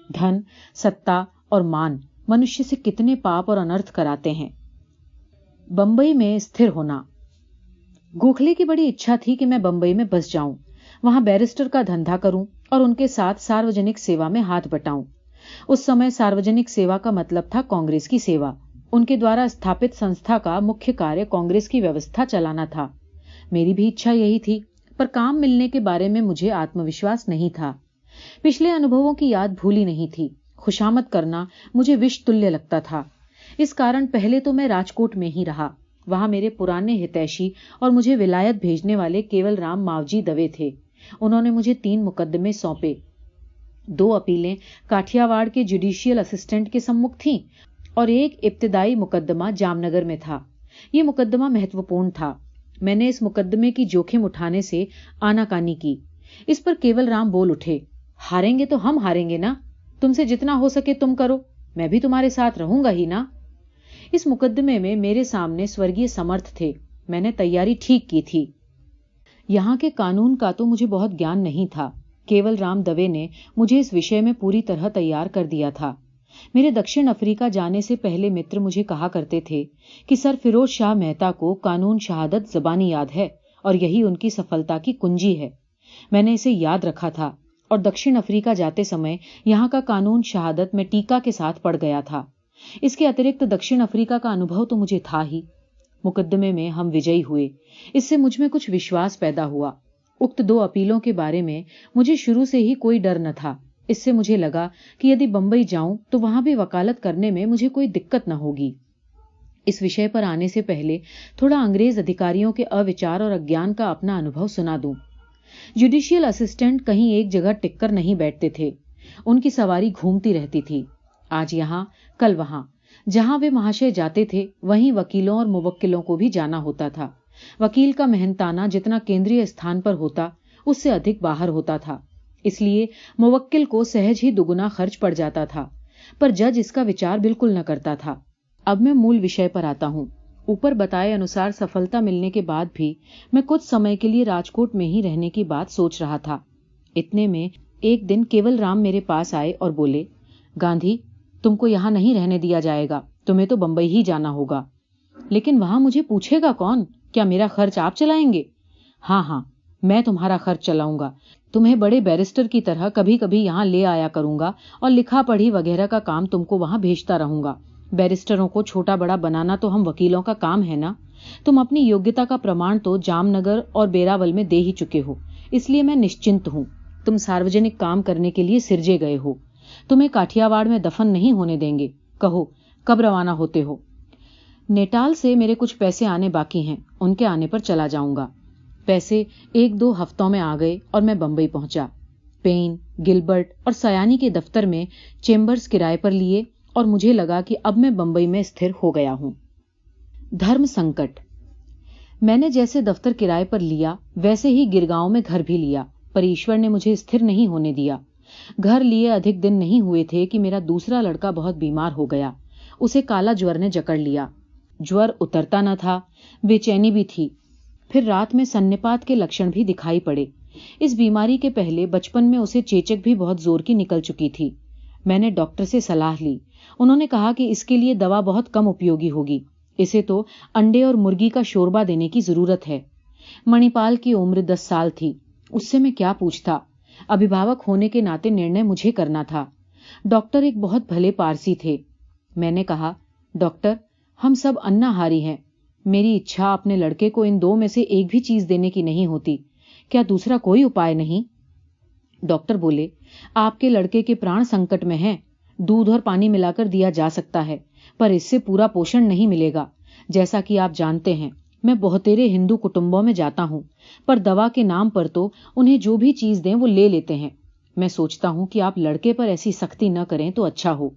धन, सत्ता और मान मनुष्य से कितने पाप और अनर्थ कराते हैं। बंबई में स्थिर होना। गोखले की बड़ी इच्छा थी कि मैं बंबई में बस जाऊं, वहां बैरिस्टर का धंधा करूं और उनके साथ सार्वजनिक सेवा में हाथ बटाऊं। उस समय सार्वजनिक सेवा का मतलब था कांग्रेस की सेवा। उनके द्वारा स्थापित संस्था का मुख्य कार्य कांग्रेस की व्यवस्था चलाना था। मेरी भी इच्छा यही थी, पर काम मिलने के बारे में मुझे आत्मविश्वास नहीं था। पिछले अनुभवों की याद भूली नहीं थी। खुशामद करना मुझे विष तुल्य लगता था। इस कारण पहले तो मैं राजकोट में ही रहा। वहां मेरे पुराने हितैषी और मुझे विलायत भेजने वाले केवल राम मावजी दवे थे। उन्होंने मुझे 3 मुकदमे सौंपे। 2 अपीलें काठियावाड़ के जुडिशियल असिस्टेंट के सम्मुख थीं और एक इब्तिदाई मुकदमा जामनगर में था। ये मुकदमा महत्वपूर्ण था। मैंने इस मुकदमे की जोखिम उठाने से आनाकानी की। इस पर केवल राम बोल उठे, हारेंगे तो हम हारेंगे ना, तुमसे जितना हो सके तुम करो, मैं भी तुम्हारे साथ रहूंगा ही ना। इस मुकदमे में मेरे सामने स्वर्गीय समर्थ थे। मैंने तैयारी ठीक की थी। यहाँ के कानून का तो मुझे बहुत ज्ञान नहीं था। केवल राम दवे ने मुझे इस विषय में पूरी तरह तैयार कर दिया था। मेरे दक्षिण अफ्रीका जाने से पहले मित्र मुझे कहा करते थे कि सर फिरोज शाह मेहता को कानून शहादत जबानी याद है और यही उनकी सफलता की कुंजी है। मैंने इसे याद रखा था और दक्षिण अफ्रीका जाते समय यहाँ का कानून शहादत में टीका के साथ पढ़ गया था। इसके अतिरिक्त दक्षिण अफ्रीका का अनुभव तो मुझे था ही। मुकदमे में हम विजयी हुए। इससे मुझ में कुछ विश्वास पैदा हुआ। उक्त 2 अपीलों के बारे में मुझे शुरू से ही कोई डर न था। इससे मुझे लगा कि यदि बंबई जाऊं तो वहां भी वकालत करने में मुझे कोई दिक्कत न होगी। इस विषय पर आने से पहले थोड़ा अंग्रेज अधिकारियों के अविचार और अज्ञान का अपना अनुभव सुना दूं। जुडिशियल असिस्टेंट कहीं एक जगह टिककर नहीं बैठते थे। उनकी सवारी घूमती रहती थी, आज यहां कल वहां। जहां वे महाशय जाते थे वहीं वकीलों और मुवक्किलों को भी जाना होता था। वकील का मेहनताना जितना केंद्रीय स्थान पर होता उससे अधिक बाहर होता था, इसलिए मुवक्किल को सहज ही दुगुना खर्च पड़ जाता था। पर जज इसका विचार बिल्कुल न करता था। अब मैं मूल विषय पर आता हूं। ऊपर बताए अनुसार सफलता मिलने के बाद भी मैं कुछ समय के लिए राजकोट में ही रहने की बात सोच रहा था। इतने में एक दिन केवल राम मेरे पास आए और बोले, गांधी, तुमको यहां नहीं रहने दिया जाएगा, तुम्हें तो बंबई ही जाना होगा। लेकिन वहां मुझे पूछेगा कौन? क्या मेरा खर्च आप चलाएंगे? हाँ हाँ, मैं तुम्हारा खर्च चलाऊंगा। तुम्हें बड़े बैरिस्टर की तरह कभी कभी यहाँ ले आया करूंगा और लिखा पढ़ी वगैरह का काम तुमको वहां भेजता रहूंगा। बैरिस्टरों को छोटा बड़ा बनाना तो हम वकीलों का काम है ना। तुम अपनी योग्यता का प्रमाण तो जामनगर और बेरावल में दे ही चुके हो, इसलिए मैं निश्चिंत हूं। तुम सार्वजनिक काम करने के लिए सिरजे गए हो। तुम्हें काठियावाड़ में दफन नहीं होने देंगे। कहो कब रवाना होते हो? नेटाल से मेरे कुछ पैसे आने बाकी हैं, उनके आने पर चला जाऊंगा। पैसे 1-2 हफ्तों में आ गए और मैं बंबई पहुंचा। पेन, गिलबर्ट और सयानी के दफ्तर में चेम्बर्स किराए पर लिए और मुझे लगा कि अब मैं बंबई में स्थिर हो गया हूं। धर्म संकट। मैंने जैसे दफ्तर किराए पर लिया वैसे ही गिरगांव में घर भी लिया, पर ईश्वर ने मुझे स्थिर नहीं होने दिया। घर लिए अधिक दिन नहीं हुए थे कि मेरा दूसरा लड़का बहुत बीमार हो गया। उसे काला ज्वर ने जकड़ लिया। ज्वर उतरता न था, बेचैनी भी थी। फिर रात में सन्निपात के लक्षण भी दिखाई पड़े। इस बीमारी के पहले बचपन में उसे चेचक भी बहुत जोर की निकल चुकी थी। मैंने डॉक्टर से सलाह ली। उन्होंने कहा कि इसके लिए दवा बहुत कम उपयोगी होगी। इसे तो अंडे और मुर्गी का शोरबा देने की जरूरत है। मणिपाल की उम्र 10 साल थी। उससे मैं क्या पूछता? अभिभावक होने के नाते निर्णय मुझे करना था। डॉक्टर एक बहुत भले पारसी थे। मैंने कहा, डॉक्टर, हम सब अन्नाहारी हैं। मेरी इच्छा अपने लड़के को इन 2 में से एक भी चीज देने की नहीं होती। क्या दूसरा कोई उपाय नहीं? डॉक्टर बोले, आपके लड़के के प्राण संकट में हैं। दूध और पानी मिलाकर दिया जा सकता है, पर इससे पूरा पोषण नहीं मिलेगा। जैसा कि आप जानते हैं, मैं बहुतेरे हिंदू कुटुंबों में जाता हूं, पर दवा के नाम पर तो उन्हें जो भी चीज दें वो ले लेते हैं। मैं सोचता हूं कि आप लड़के पर ऐसी सख्ती न करें तो अच्छा हो।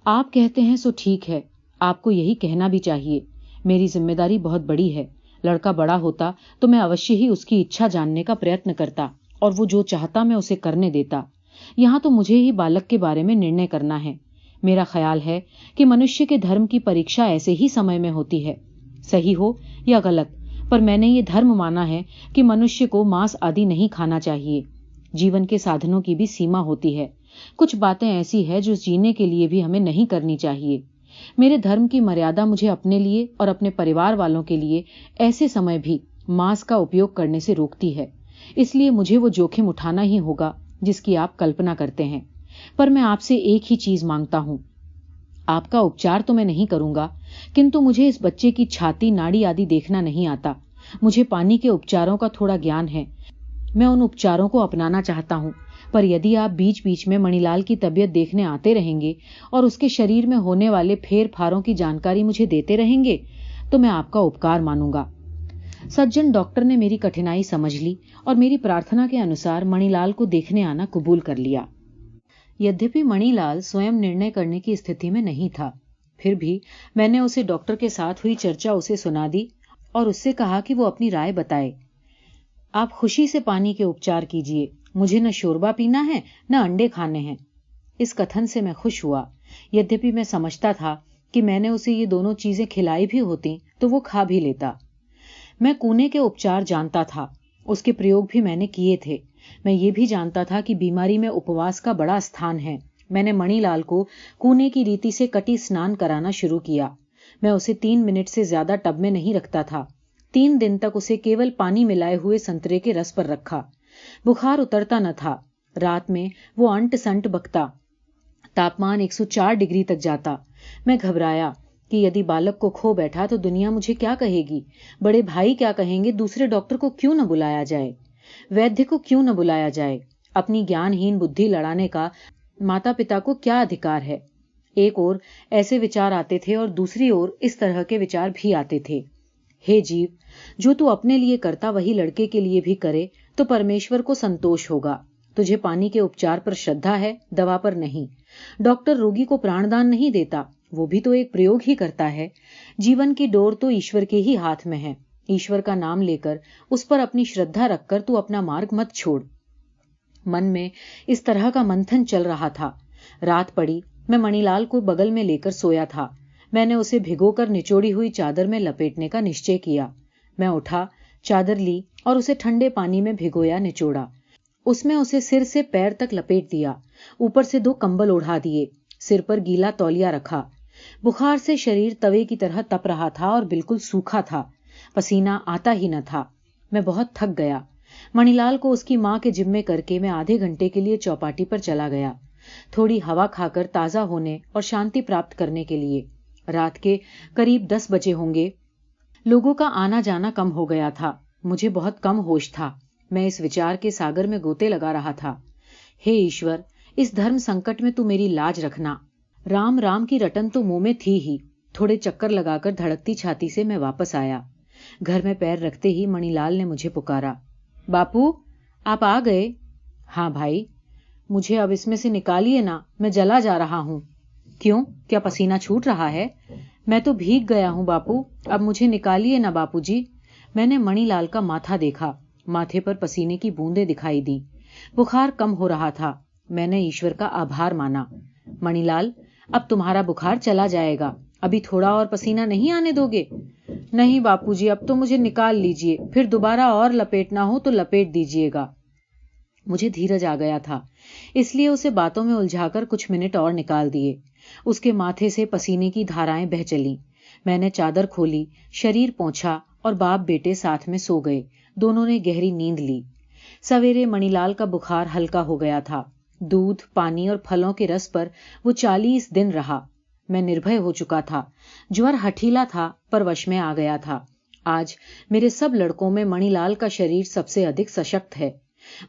आप कहते हैं सो ठीक है, आपको यही कहना भी चाहिए। मेरी जिम्मेदारी बहुत बड़ी है। लड़का बड़ा होता तो मैं अवश्य ही उसकी इच्छा जानने का प्रयत्न करता और वो जो चाहता मैं उसे करने देता। यहाँ तो मुझे ही बालक के बारे में निर्णय करना है। मेरा ख्याल है कि मनुष्य के धर्म की परीक्षा ऐसे ही समय में होती है, सही हो या गलत, पर मैंने ये धर्म माना है कि मनुष्य को मांस आदि नहीं खाना चाहिए। जीवन के साधनों की भी सीमा होती है। कुछ बातें ऐसी है जो जीने के लिए भी हमें नहीं करनी चाहिए। मेरे धर्म की मर्यादा मुझे अपने लिए और अपने परिवार वालों के लिए ऐसे समय भी मांस का उपयोग करने से रोकती है। इसलिए मुझे वो जोखिम उठाना ही होगा जिसकी आप कल्पना करते हैं। पर मैं आपसे एक ही चीज मांगता हूं। आपका उपचार तो मैं नहीं करूंगा, किंतु मुझे इस बच्चे की छाती नाड़ी आदि देखना नहीं आता। मुझे पानी के उपचारों का थोड़ा ज्ञान है। मैं उन उपचारों को अपनाना चाहता हूं, पर यदि आप बीच बीच में मणिलाल की तबीयत देखने आते रहेंगे और उसके शरीर में होने वाले फेर फारों की जानकारी मुझे देते रहेंगे तो मैं आपका उपकार मानूंगा। सज्जन डॉक्टर ने मेरी कठिनाई समझ ली और मेरी प्रार्थना के अनुसार मणिलाल को देखने आना कबूल कर लिया। यद्यपि मणिलाल स्वयं निर्णय करने की स्थिति में नहीं था, फिर भी मैंने उसे डॉक्टर के साथ हुई चर्चा उसे सुना दी और उससे कहा कि वो अपनी राय बताए। आप खुशी से पानी के उपचार कीजिए, मुझे न शोरबा पीना है न अंडे खाने हैं। इस कथन से मैं खुश हुआ। यद्यपि मैं समझता था कि मैंने उसे ये दोनों चीजें खिलाई भी होती तो वो खा भी लेता। मैं कूने के उपचार जानता था, उसके प्रयोग भी मैंने किए थे। मैं ये भी जानता था कि बीमारी में उपवास का बड़ा स्थान है। मैंने मणिलाल को कूने की रीति से कटी स्नान कराना शुरू किया। मैं उसे 3 मिनट से ज्यादा टब में नहीं रखता था। 3 दिन तक उसे केवल पानी मिलाए हुए संतरे के रस पर रखा। बुखार उतरता न था। रात में वो अंट संट बकता। तापमान 104 डिग्री तक जाता। मैं घबराया कि यदि बालक को खो बैठा तो दुनिया मुझे क्या कहेगी, बड़े भाई क्या कहेंगे, दूसरे डॉक्टर को क्यों न बुलाया जाए, वैद्य को क्यों न बुलाया जाए। अपनी ज्ञानहीन बुद्धि लड़ाने का माता पिता को क्या अधिकार है। एक ओर ऐसे विचार आते थे और दूसरी ओर इस तरह के विचार भी आते थे। हे जीव, जो तू अपने लिए करता वही लड़के के लिए भी करे तो परमेश्वर को संतोष होगा। तुझे पानी के उपचार पर श्रद्धा है, दवा पर नहीं। डॉक्टर रोगी को प्राणदान नहीं देता, वो भी तो एक प्रयोग ही करता है। जीवन की डोर तो ईश्वर के ही हाथ में है। ईश्वर का नाम लेकर उस पर अपनी श्रद्धा रखकर तू अपना मार्ग मत छोड़। मन में इस तरह का मंथन चल रहा था। रात पड़ी। मैं मणिलाल को बगल में लेकर सोया था। मैंने उसे भिगोकर निचोड़ी हुई चादर में लपेटने का निश्चय किया। मैं उठा, चादर ली और उसे ठंडे पानी में भिगोया, निचोड़ा। उसमें उसे सिर से पैर तक लपेट दिया। ऊपर से 2 कंबल ओढ़ा दिए। सिर पर गीला तौलिया रखा। बुखार से शरीर तवे की तरह तप रहा था और बिल्कुल सूखा था। पसीना आता ही न था। मैं बहुत थक गया। मणिलाल को उसकी मां के जिम्मे करके मैं आधे घंटे के लिए चौपाटी पर चला गया, थोड़ी हवा खाकर ताजा होने और शांति प्राप्त करने के लिए। रात के करीब 10 बजे होंगे। लोगों का आना जाना कम हो गया था। मुझे बहुत कम होश था। मैं इस विचार के सागर में गोते लगा रहा था। हे ईश्वर, इस धर्म संकट में तू मेरी लाज रखना। राम राम की रटन तो मुंह में थी ही। थोड़े चक्कर लगाकर धड़कती छाती से मैं वापस आया। घर में पैर रखते ही मणिलाल ने मुझे पुकारा, बापू आप आ गए? हाँ भाई। मुझे अब इसमें से निकालिए ना, मैं जला जा रहा हूँ। क्यों, क्या पसीना छूट रहा है? मैं तो भीग गया हूँ बापू, अब मुझे निकालिए ना बापूजी। मैंने मणिलाल का माथा देखा। माथे पर पसीने की बूंदें दिखाई दी। बुखार कम हो रहा था। मैंने ईश्वर का आभार माना। मणिलाल, अब तुम्हारा बुखार चला जाएगा। अभी थोड़ा और पसीना नहीं आने दोगे? नहीं बापूजी, अब तो मुझे निकाल लीजिए, फिर दोबारा और लपेटना हो तो लपेट दीजिएगा। मुझे धीरज आ गया था, इसलिए उसे बातों में उलझाकर कुछ मिनट और निकाल दिए। उसके माथे से पसीने की धाराएं बह चली। मैंने चादर खोली, शरीर पोंछा और बाप बेटे साथ में सो गए। दोनों ने गहरी नींद ली। सवेरे मणिलाल का बुखार हल्का हो गया था। दूध, पानी और फलों के रस पर वो 40 दिन रहा। मैं निर्भय हो चुका था। ज्वर हठीला था पर वश में आ गया था। आज मेरे सब लड़कों में मणिलाल का शरीर सबसे अधिक सशक्त है।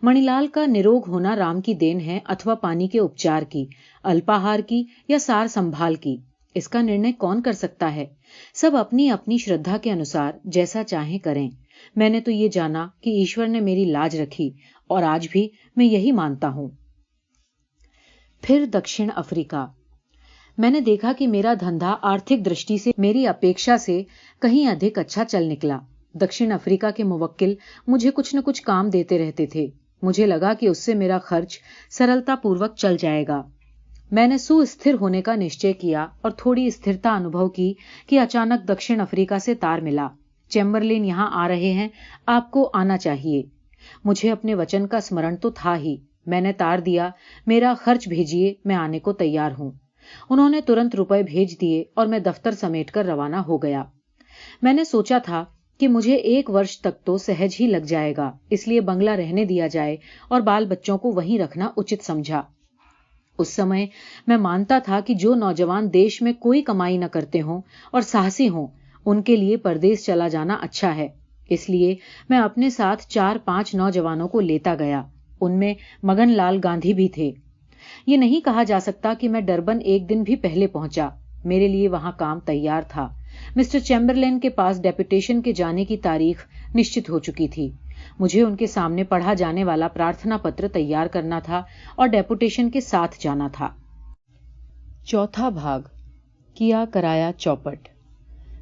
मणिलाल का निरोग होना राम की देन है, अथवा पानी के उपचार की, अल्पाहार की या सार संभाल की। इसका निर्णय कौन कर सकता है? सब अपनी अपनी श्रद्धा के अनुसार जैसा चाहें करें। मैंने तो ये जाना कि ईश्वर ने मेरी लाज रखी और आज भी मैं यही मानता हूं। फिर दक्षिण अफ्रीका। मैंने देखा कि मेरा धंधा आर्थिक दृष्टि से मेरी अपेक्षा से कहीं अधिक अच्छा चल निकला। दक्षिण अफ्रीका के मुवक्किल मुझे कुछ न कुछ काम देते रहते थे। मुझे लगा कि उससे मेरा खर्च सरलतापूर्वक चल जाएगा। मैंने सुस्थिर होने का निश्चय किया और थोड़ी स्थिरता अनुभव की कि अचानक दक्षिण अफ्रीका से तार मिला। चैम्बरलेन यहाँ आ रहे हैं, आपको आना चाहिए। मुझे अपने वचन का स्मरण तो था ही। मैंने तार दिया, मेरा खर्च भेजिए, मैं आने को तैयार हूं। उन्होंने तुरंत रुपए भेज दिए और मैं दफ्तर समेटकर रवाना हो गया। मैंने सोचा था कि मुझे 1 वर्ष तक तो सहज ही लग जाएगा, इसलिए बंगला रहने दिया जाए और बाल बच्चों को वहीं रखना उचित समझा। उस समय मैं मानता था कि जो नौजवान देश में कोई कमाई न करते हों और साहसी हों, उनके लिए परदेश चला जाना अच्छा है। इसलिए मैं अपने साथ 4-5 नौजवानों को लेता गया। उनमें मगनलाल गांधी भी थे। ये नहीं कहा जा सकता कि मैं डरबन एक दिन भी पहले पहुंचा। मेरे लिए वहां काम तैयार था। मिस्टर चैम्बरलेन के पास डेपुटेशन के जाने की तारीख निश्चित हो चुकी थी। मुझे उनके सामने पढ़ा जाने वाला प्रार्थना पत्र तैयार करना था और डेपुटेशन के साथ जाना था। चौथा भाग, किया कराया चौपट।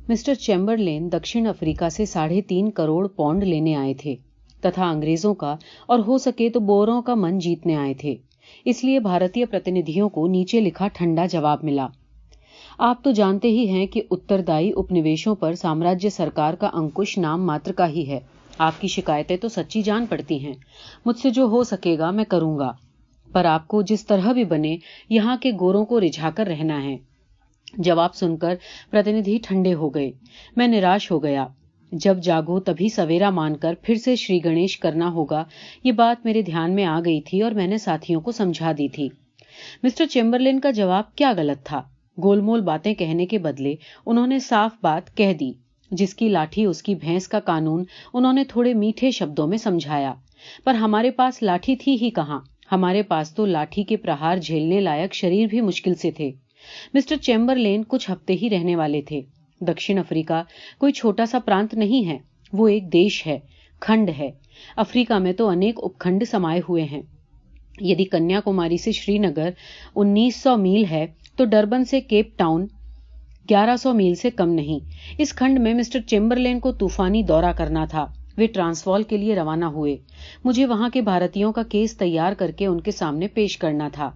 मिस्टर चैम्बरलेन दक्षिण अफ्रीका से 3.5 करोड़ पौंड लेने आए थे तथा अंग्रेजों का और हो सके तो बोरों का मन जीतने आए थे। इसलिए भारतीय प्रतिनिधियों को नीचे लिखा ठंडा जवाब मिला। आप तो जानते ही हैं कि उत्तरदायी उपनिवेशों पर साम्राज्य सरकार का अंकुश नाम मात्र का ही है। आपकी शिकायतें तो सच्ची जान पड़ती हैं। मुझसे जो हो सकेगा मैं करूंगा, पर आपको जिस तरह भी बने यहाँ के गोरों को रिझाकर रहना है। जवाब सुनकर प्रतिनिधि ठंडे हो गए। मैं निराश हो गया। जब जागो तभी सवेरा मानकर फिर से श्री गणेश करना होगा, ये बात मेरे ध्यान में आ गई थी और मैंने साथियों को समझा दी थी। मिस्टर चैम्बरलेन का जवाब क्या गलत था? गोलमोल बातें कहने के बदले उन्होंने साफ बात कह दी। जिसकी लाठी उसकी भैंस का कानून उन्होंने थोड़े मीठे शब्दों में समझाया। पर हमारे पास लाठी थी ही कहां। हमारे पास तो लाठी के प्रहार झेलने लायक शरीर भी मुश्किल से थे। मिस्टर चैम्बरलेन कुछ हफ्ते ही रहने वाले थे। दक्षिण अफ्रीका कोई छोटा सा प्रांत नहीं है, वो एक देश है, खंड है। अफ्रीका में तो अनेक उपखंड समाये हुए हैं। यदि कन्याकुमारी से श्रीनगर 1900 मील है तो डरबन से केप टाउन 1100 मील से कम नहीं। इस खंड में मिस्टर चैम्बरलेन को तूफानी दौरा करना था। वे ट्रांसवाल के लिए रवाना हुए। मुझे वहां के भारतीयों का केस तैयार करके उनके सामने पेश करना था।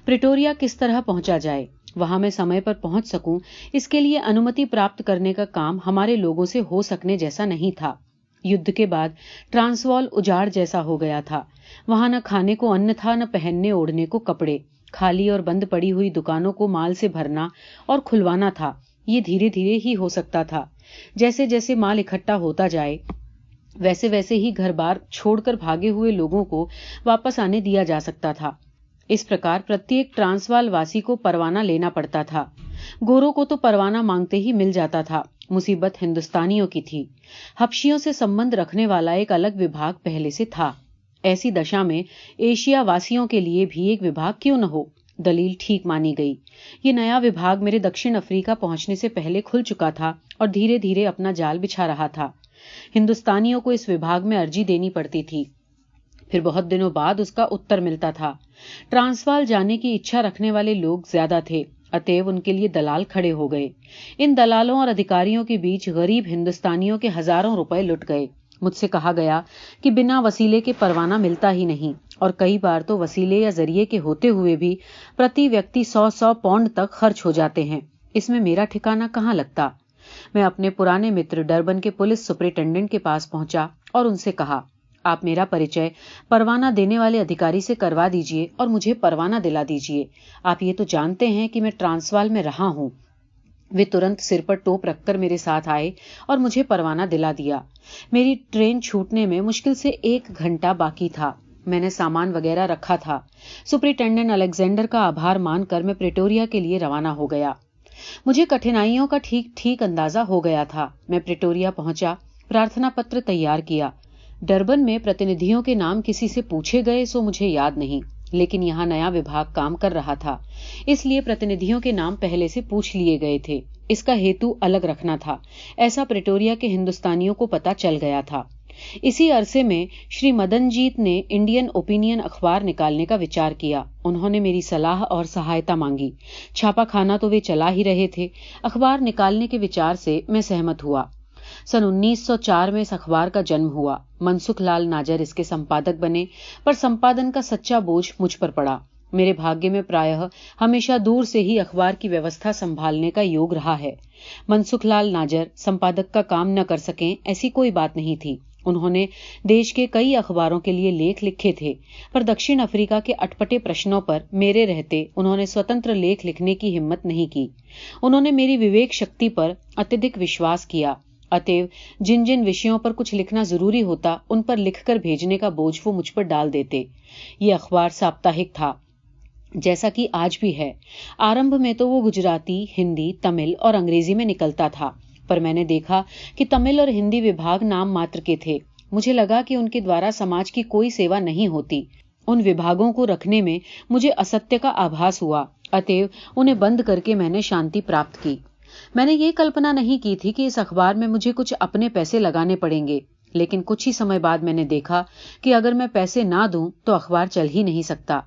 प्रिटोरिया किस तरह पहुंचा जाए, वहां मैं समय पर पहुंच सकूं, इसके लिए अनुमति प्राप्त करने का काम हमारे लोगों से हो सकने जैसा नहीं था। युद्ध के बाद ट्रांसवाल उजाड़ जैसा हो गया था। वहां न खाने को अन्न था, न पहनने ओढ़ने को कपड़े। खाली और बंद पड़ी हुई दुकानों को माल से भरना और खुलवाना था। ये धीरे धीरे ही हो सकता था। जैसे जैसे माल इकट्ठा होता जाए वैसे वैसे ही घर बार छोड़कर भागे हुए लोगों को वापस आने दिया जा सकता था। इस प्रकार प्रत्येक ट्रांसवाल वासी को परवाना लेना पड़ता था। गोरों को तो परवाना मांगते ही मिल जाता था। मुसीबत हिंदुस्तानियों की थी। हबशियों से संबंध रखने वाला एक अलग विभाग पहले से था। ऐसी दशा में एशिया वासियों के लिए भी एक विभाग क्यों न हो? दलील ठीक मानी गई। ये नया विभाग मेरे दक्षिण अफ्रीका पहुंचने से पहले खुल चुका था और धीरे धीरे अपना जाल बिछा रहा था। हिंदुस्तानियों को इस विभाग में अर्जी देनी पड़ती थी। फिर बहुत दिनों बाद उसका उत्तर मिलता था। ट्रांसवाल जाने की इच्छा रखने वाले लोग ज्यादा थे, अतएव उनके लिए दलाल खड़े हो गए। इन दलालों और अधिकारियों के बीच गरीब हिंदुस्तानियों के हजारों रुपए लुट गए। मुझसे कहा गया कि बिना वसीले के परवाना मिलता ही नहीं और कई बार तो वसीले या जरिए के होते हुए भी प्रति व्यक्ति 100-100 पौंड तक खर्च हो जाते हैं। इसमें मेरा ठिकाना कहाँ लगता? मैं अपने पुराने मित्र डरबन के पुलिस सुपरिटेंडेंट के पास पहुंचा और उनसे कहा, आप मेरा परिचय परवाना देने वाले अधिकारी से करवा दीजिए और मुझे परवाना दिला दीजिए। आप ये तो जानते हैं कि मैं ट्रांसवाल में रहा हूं। वे तुरंत सिर पर टोप रखकर मेरे साथ आए और मुझे परवाना दिला दिया। मेरी ट्रेन छूटने में मुश्किल से 1 घंटा बाकी था। मैंने सामान वगैरह रखा था। सुपरिटेंडेंट अलेक्जेंडर का आभार मानकर मैं प्रिटोरिया के लिए रवाना हो गया। मुझे कठिनाइयों का ठीक ठीक अंदाजा हो गया था। मैं प्रिटोरिया पहुंचा, प्रार्थना पत्र तैयार किया। डरबन में प्रतिनिधियों के नाम किसी से पूछे गए सो मुझे याद नहीं। लेकिन यहाँ नया विभाग काम कर रहा था, इसलिए प्रतिनिधियों के नाम पहले से पूछ लिए गए थे। इसका हेतु अलग रखना था, ऐसा प्रेटोरिया के हिंदुस्तानियों को पता चल गया था। इसी अरसे में श्री मदनजीत ने इंडियन ओपिनियन अखबार निकालने का विचार किया। उन्होंने मेरी सलाह और सहायता मांगी। छापाखाना तो वे चला ही रहे थे, अखबार निकालने के विचार से मैं सहमत हुआ। सन 1904 में इस अखबार का जन्म हुआ। मनसुख लाल नाजर इसके संपादक बने, पर संपादन का सच्चा बोझ मुझ पर पड़ा। मेरे भाग्य में प्रायः हमेशा दूर से ही अखबार की व्यवस्था संभालने का योग रहा है। मनसुख लाल नाजर संपादक का काम न कर सकें, ऐसी कोई बात नहीं थी। उन्होंने देश के कई अखबारों के लिए लेख लिखे थे, पर दक्षिण अफ्रीका के अटपटे प्रश्नों पर मेरे रहते उन्होंने स्वतंत्र लेख लिखने की हिम्मत नहीं की। उन्होंने मेरी विवेक शक्ति पर अत्यधिक विश्वास किया, अतएव जिन जिन विषयों पर कुछ लिखना जरूरी होता उन पर लिखकर भेजने का बोझ वो मुझ पर डाल देते। ये अखबार साप्ताहिक था, जैसा कि आज भी है। आरंभ में तो वो गुजराती, हिंदी, तमिल और अंग्रेजी में निकलता था, पर मैंने देखा कि तमिल और हिंदी विभाग नाम मात्र के थे। मुझे लगा कि उनके द्वारा समाज की कोई सेवा नहीं होती। उन विभागों को रखने में मुझे असत्य का आभास हुआ, अतएव उन्हें बंद करके मैंने शांति प्राप्त की। मैंने ये कल्पना नहीं की थी कि इस अखबार में मुझे कुछ अपने पैसे लगाने पड़ेंगे, लेकिन कुछ ही समय बाद मैंने देखा कि अगर मैं पैसे ना दूं तो अखबार चल ही नहीं सकता।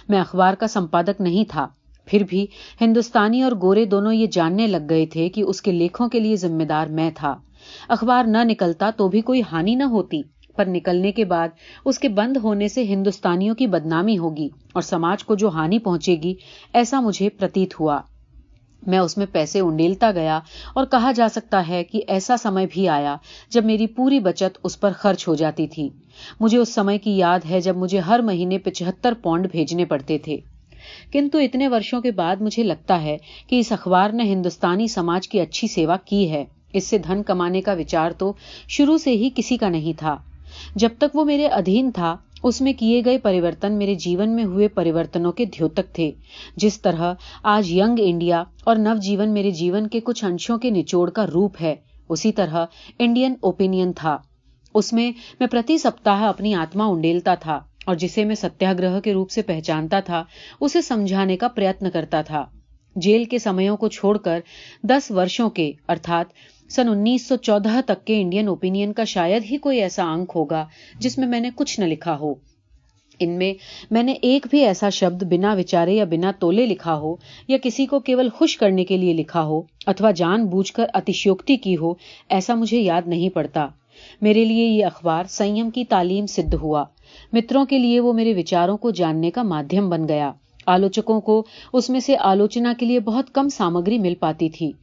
मैं अखबार का संपादक नहीं था, फिर भी हिंदुस्तानी और गोरे दोनों ये जानने लग गए थे कि उसके लेखों के लिए जिम्मेदार मैं था। अखबार न निकलता तो भी कोई हानि न होती, पर निकलने के बाद उसके बंद होने से हिंदुस्तानियों की बदनामी होगी और समाज को जो हानि पहुंचेगी, ऐसा मुझे प्रतीत हुआ। मैं उसमें पैसे उंडेलता गया और कहा जा सकता है कि ऐसा समय भी आया जब मेरी पूरी बचत उस पर खर्च हो जाती थी। मुझे उस समय की याद है जब मुझे हर महीने 75 पौंड भेजने पड़ते थे। किंतु इतने वर्षों के बाद मुझे लगता है कि इस अखबार ने हिंदुस्तानी समाज की अच्छी सेवा की है। इससे धन कमाने का विचार तो शुरू से ही किसी का नहीं था। जब तक वो मेरे अधीन था, उसमें किए गए परिवर्तन मेरे जीवन में हुए परिवर्तनों के द्योतक थे। जिस तरह आज यंग इंडिया और नवजीवन मेरे जीवन के कुछ अंशों के निचोड़ का रूप है, उसी तरह इंडियन ओपिनियन था। उसमें मैं प्रति सप्ताह अपनी आत्मा उंडेलता था और जिसे मैं सत्याग्रह के रूप से पहचानता था, उसे समझाने का प्रयत्न करता था। जेल के समयों को छोड़कर 10 वर्षों के अर्थात सन 1914 तक के इंडियन ओपिनियन का शायद ही कोई ऐसा अंक होगा जिसमें मैंने कुछ न लिखा हो। इनमें मैंने एक भी ऐसा शब्द बिना विचारे या बिना तोले लिखा हो, या किसी को केवल खुश करने के लिए लिखा हो अथवा जानबूझकर अतिशयोक्ति की हो, ऐसा मुझे याद नहीं पड़ता। मेरे लिए ये अखबार संयम की तालीम सिद्ध हुआ। मित्रों के लिए वो मेरे विचारों को जानने का माध्यम बन गया। आलोचकों को उसमें से आलोचना के लिए बहुत कम सामग्री मिल पाती थी।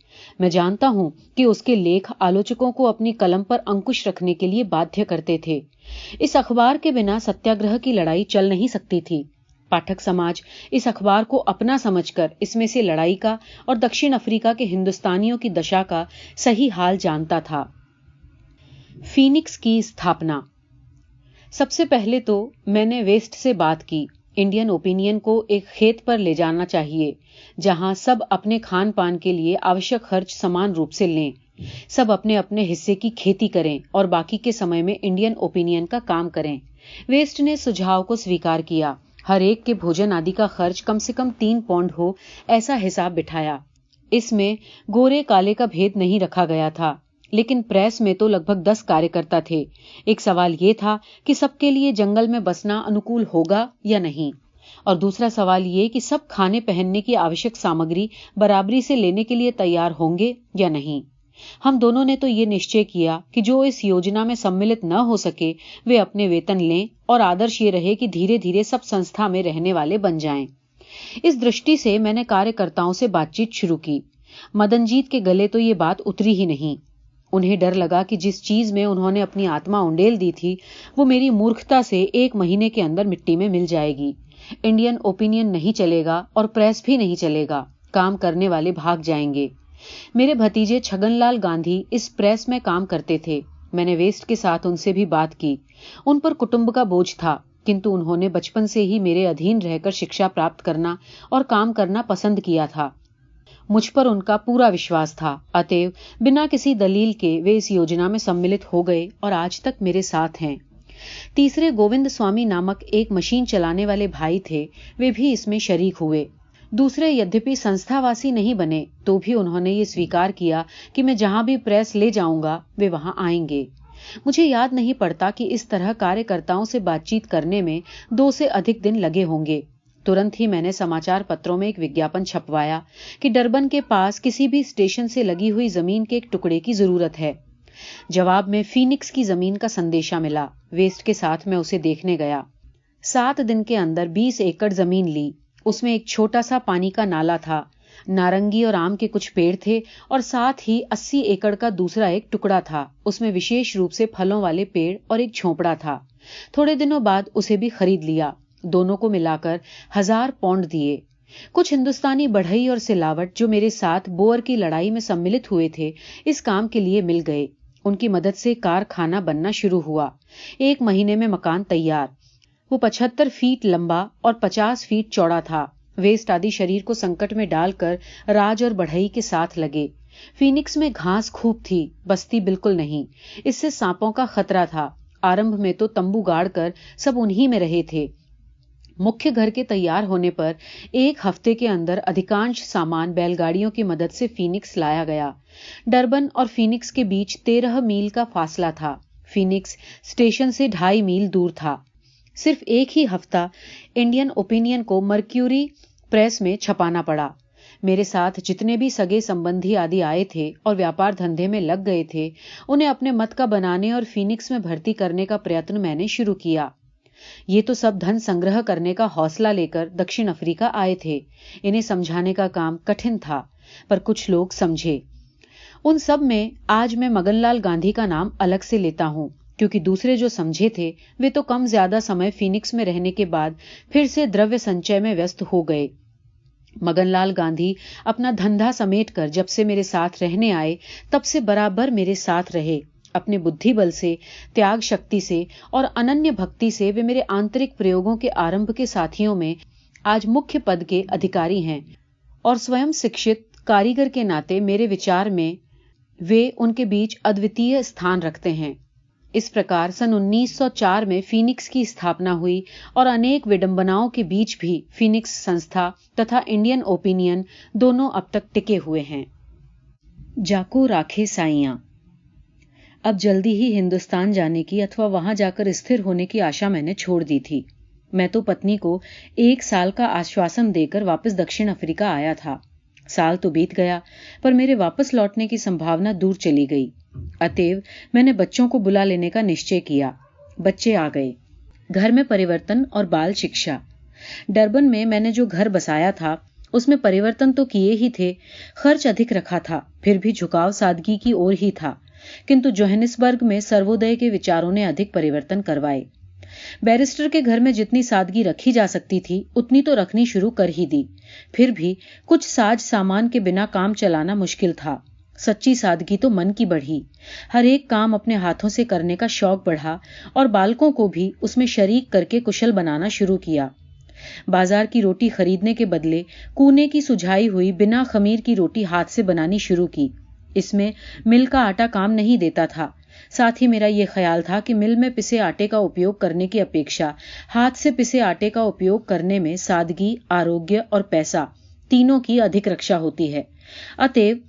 मैं जानता हूं कि उसके लेख आलोचकों को अपनी कलम पर अंकुश रखने के लिए बाध्य करते थे। इस अखबार के बिना सत्याग्रह की लड़ाई चल नहीं सकती थी। पाठक समाज इस अखबार को अपना समझकर इसमें से लड़ाई का और दक्षिण अफ्रीका के हिंदुस्तानियों की दशा का सही हाल जानता था। फीनिक्स की स्थापना। सबसे पहले तो मैंने वेस्ट से बात की। इंडियन ओपिनियन को एक खेत पर ले जाना चाहिए, जहां सब अपने खान पान के लिए आवश्यक खर्च समान रूप से लें। सब अपने अपने हिस्से की खेती करें और बाकी के समय में इंडियन ओपिनियन का काम करें। वेस्ट ने सुझाव को स्वीकार किया। हर एक के भोजन आदि का खर्च कम से कम 3 पौंड हो, ऐसा हिसाब बिठाया। इसमें गोरे काले का भेद नहीं रखा गया था, लेकिन प्रेस में तो लगभग 10 कार्यकर्ता थे। एक सवाल ये था कि सबके लिए जंगल में बसना अनुकूल होगा या नहीं, और दूसरा सवाल ये कि सब खाने पहनने की आवश्यक सामग्री बराबरी से लेने के लिए तैयार होंगे या नहीं। हम दोनों ने तो ये निश्चय किया कि जो इस योजना में सम्मिलित न हो सके वे अपने वेतन लें, और आदर्श ये रहे कि धीरे धीरे सब संस्था में रहने वाले बन जाएं। इस दृष्टि से मैंने कार्यकर्ताओं से बातचीत शुरू की। मदनजीत के गले तो ये बात उतरी ही नहीं। उन्हें डर लगा कि जिस चीज में उन्होंने अपनी आत्मा उंडेल दी थी, वो मेरी मूर्खता से 1 महीने के अंदर मिट्टी में मिल जाएगी। इंडियन ओपिनियन नहीं चलेगा और प्रेस भी नहीं चलेगा। काम करने वाले भाग जाएंगे। मेरे भतीजे छगनलाल गांधी इस प्रेस में काम करते थे। मैंने वेस्ट के साथ उनसे भी बात की। उन पर कुटुंब का बोझ था, किंतु उन्होंने बचपन से ही मेरे अधीन रहकर शिक्षा प्राप्त करना और काम करना पसंद किया था। मुझ पर उनका पूरा विश्वास था, अतएव बिना किसी दलील के वे इस योजना में सम्मिलित हो गए और आज तक मेरे साथ हैं। तीसरे गोविंद स्वामी नामक एक मशीन चलाने वाले भाई थे, वे भी इसमें शरीक हुए। दूसरे यद्यपि संस्थावासी नहीं बने तो भी उन्होंने ये स्वीकार किया कि मैं जहां भी प्रेस ले जाऊंगा वे वहां आएंगे। मुझे याद नहीं पड़ता कि इस तरह कार्यकर्ताओं से बातचीत करने में 2 से अधिक दिन लगे होंगे। तुरंत ही मैंने समाचार पत्रों में एक विज्ञापन छपवाया कि डरबन के पास किसी भी स्टेशन से लगी हुई जमीन के एक टुकड़े की जरूरत है। जवाब में फीनिक्स की जमीन का संदेशा मिला। वेस्ट के साथ मैं उसे देखने गया। 7 दिन के अंदर 20 एकड़ जमीन ली। उसमें एक छोटा सा पानी का नाला था, नारंगी और आम के कुछ पेड़ थे और साथ ही 80 एकड़ का दूसरा एक टुकड़ा था। उसमें विशेष रूप से फलों वाले पेड़ और एक झोंपड़ा था। थोड़े दिनों बाद उसे भी खरीद लिया। दोनों को मिलाकर 1000 पौंड दिए। कुछ हिंदुस्तानी बढ़ई और सिलावट जो मेरे साथ बोअर की लड़ाई में सम्मिलित हुए थे, इस काम के लिए मिल गए। उनकी मदद से कारखाना बनना शुरू हुआ। 1 महीने में मकान तैयार। वो 75 फीट लंबा और 50 फीट चौड़ा था। वेस्ट आदि शरीर को संकट में डालकर राज और बढ़ई के साथ लगे। फीनिक्स में घास खूब थी, बस्ती बिल्कुल नहीं। इससे सांपों का खतरा था। आरंभ में तो तंबू गाड़कर सब उन्हीं में रहे थे। मुख्य घर के तैयार होने पर 1 हफ्ते के अंदर अधिकांश सामान बैलगाड़ियों की मदद से फीनिक्स लाया गया। डरबन और फीनिक्स के बीच 13 मील का फासला था। फीनिक्स स्टेशन से 2.5 मील दूर था। सिर्फ 1 ही हफ्ता इंडियन ओपिनियन को मर्क्यूरी प्रेस में छपाना पड़ा। मेरे साथ जितने भी सगे संबंधी आदि आए थे और व्यापार धंधे में लग गए थे, उन्हें अपने मत का बनाने और फीनिक्स में भर्ती करने का प्रयत्न मैंने शुरू किया। ये तो सब धन संग्रह करने का हौसला लेकर दक्षिण अफ्रीका आए थे। इन्हें समझाने का काम कठिन था, पर कुछ लोग समझे। उन सब में आज मैं मगनलाल गांधी का नाम अलग से लेता हूं, क्योंकि दूसरे जो समझे थे वे तो कम ज्यादा समय फीनिक्स में रहने के बाद फिर से द्रव्य संचय में व्यस्त हो गए। मगनलाल गांधी अपना धंधा समेटकर जब से मेरे साथ रहने आए, तब से बराबर मेरे साथ रहे। अपने बुद्धि बल से, त्याग शक्ति से और अनन्य भक्ति से वे मेरे आंतरिक प्रयोगों के आरंभ के साथियों में आज मुख्य पद के अधिकारी हैं और स्वयं शिक्षित कारीगर के नाते मेरे विचार में वे उनके बीच अद्वितीय स्थान रखते हैं। इस प्रकार सन 1904 में फीनिक्स की स्थापना हुई और अनेक विडंबनाओं के बीच भी फीनिक्स संस्था तथा इंडियन ओपिनियन दोनों अब तक टिके हुए हैं। जाको राखे साइयां। अब जल्दी ही हिंदुस्तान जाने की अथवा वहां जाकर स्थिर होने की आशा मैंने छोड़ दी थी। मैं तो पत्नी को 1 साल का आश्वासन देकर वापस दक्षिण अफ्रीका आया था। साल तो बीत गया, पर मेरे वापस लौटने की संभावना दूर चली गई। अतएव मैंने बच्चों को बुला लेने का निश्चय किया। बच्चे आ गए। घर में परिवर्तन और बाल शिक्षा। डरबन में मैंने जो घर बसाया था उसमें परिवर्तन तो किए ही थे, खर्च अधिक रखा था, फिर भी झुकाव सादगी की ओर ही था। किंतु जोहानिसबर्ग में सर्वोदय के विचारों ने अधिक परिवर्तन करवाए। बैरिस्टर के घर में जितनी सादगी रखी जा सकती थी उतनी तो रखनी शुरू कर ही दी। फिर भी कुछ साज सामान के बिना काम चलाना मुश्किल था। सच्ची सादगी तो मन की बढ़ी। हर एक काम अपने हाथों से करने का शौक बढ़ा और बालकों को भी उसमें शरीक करके कुशल बनाना शुरू किया। बाजार की रोटी खरीदने के बदले कूने की सुझाई हुई बिना खमीर की रोटी हाथ से बनानी शुरू की। इसमें मिल का आटा काम नहीं देता था। साथ ही मेरा यह ख्याल था कि मिल में पिसे आटे का उपयोग करने की अपेक्षा हाथ से पिसे आटे का उपयोग करने में सादगी, आरोग्य और पैसा तीनों की अधिक रक्षा होती है। अतएव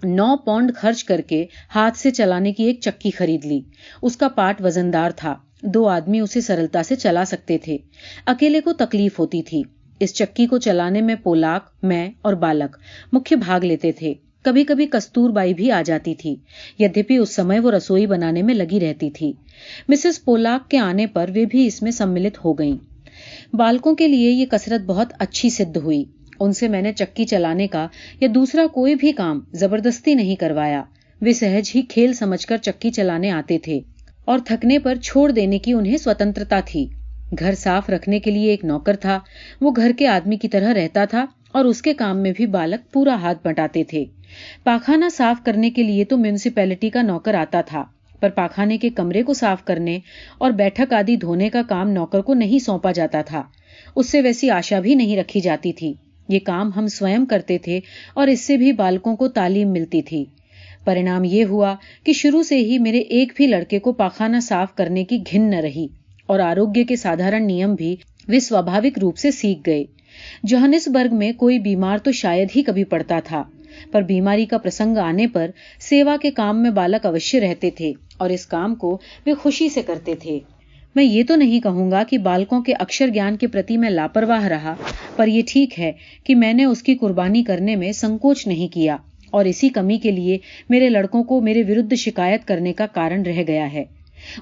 9 पौंड खर्च करके हाथ से चलाने की एक चक्की खरीद ली। उसका पाट वजनदार था। 2 आदमी उसे सरलता से चला सकते थे। अकेले को तकलीफ होती थी। इस चक्की को चलाने में पोलाक, मैं और बालक मुख्य भाग लेते थे। कभी कभी कस्तूरबाई भी आ जाती थी। यद्यपि उस समय वो रसोई बनाने में लगी रहती थी। मिसेस पोलाक के आने पर वे भी इसमें सम्मिलित हो गईं। बालकों के लिए ये कसरत बहुत अच्छी सिद्ध हुई। उनसे मैंने चक्की चलाने का या दूसरा कोई भी काम जबरदस्ती नहीं करवाया। वे सहज ही खेल समझकर चक्की चलाने आते थे और थकने पर छोड़ देने की उन्हें स्वतंत्रता थी। घर साफ रखने के लिए एक नौकर था। वो घर के आदमी की तरह रहता था और उसके काम में भी बालक पूरा हाथ बटाते थे। पाखाना साफ करने के लिए तो म्युनिसिपैलिटी का नौकर आता था, पर पाखाने के कमरे को साफ करने और बैठक आदि धोने का काम नौकर को नहीं सौंपा जाता था। उससे वैसी आशा भी नहीं रखी जाती थी। ये काम हम स्वयं करते थे और इससे भी बालकों को तालीम मिलती थी। परिणाम ये हुआ कि शुरू से ही मेरे एक भी लड़के को पाखाना साफ करने की घिन न रही और आरोग्य के साधारण नियम भी वे स्वाभाविक रूप से सीख गए। जोहानिसबर्ग में कोई बीमार तो शायद ही कभी पड़ता था, पर बीमारी का प्रसंग आने पर सेवा के काम में बालक अवश्य रहते थे और इस काम को वे खुशी से करते थे। मैं ये तो नहीं कहूंगा कि बालकों के अक्षर ज्ञान के प्रति मैं लापरवाह रहा, पर यह ठीक है कि मैंने उसकी कुर्बानी करने में संकोच नहीं किया और इसी कमी के लिए मेरे लड़कों को मेरे विरुद्ध शिकायत करने का कारण रह गया है।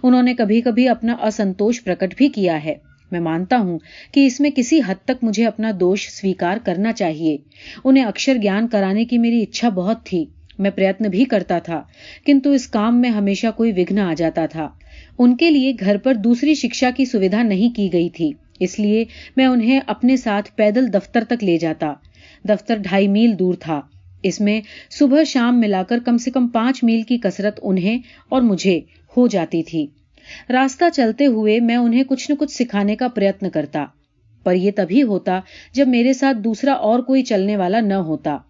उन्होंने कभी कभी अपना असंतोष प्रकट भी किया है। मैं मानता हूं कि इसमें किसी हद तक मुझे अपना दोष स्वीकार करना चाहिए। उन्हें अक्षर ज्ञान कराने की मेरी इच्छा बहुत थी, मैं प्रयत्न भी करता था, किंतु इस काम में हमेशा कोई विघ्न आ जाता था। उनके लिए घर पर दूसरी शिक्षा की सुविधा नहीं की गई थी, इसलिए मैं उन्हें अपने साथ पैदल दफ्तर तक ले जाता। दफ्तर 2.5 मील दूर था। इसमें सुबह शाम मिलाकर कम से कम 5 मील की कसरत उन्हें और मुझे हो जाती थी। रास्ता चलते हुए मैं उन्हें कुछ न कुछ सिखाने का प्रयत्न करता, पर यह तभी होता जब मेरे साथ दूसरा और कोई चलने वाला न होता।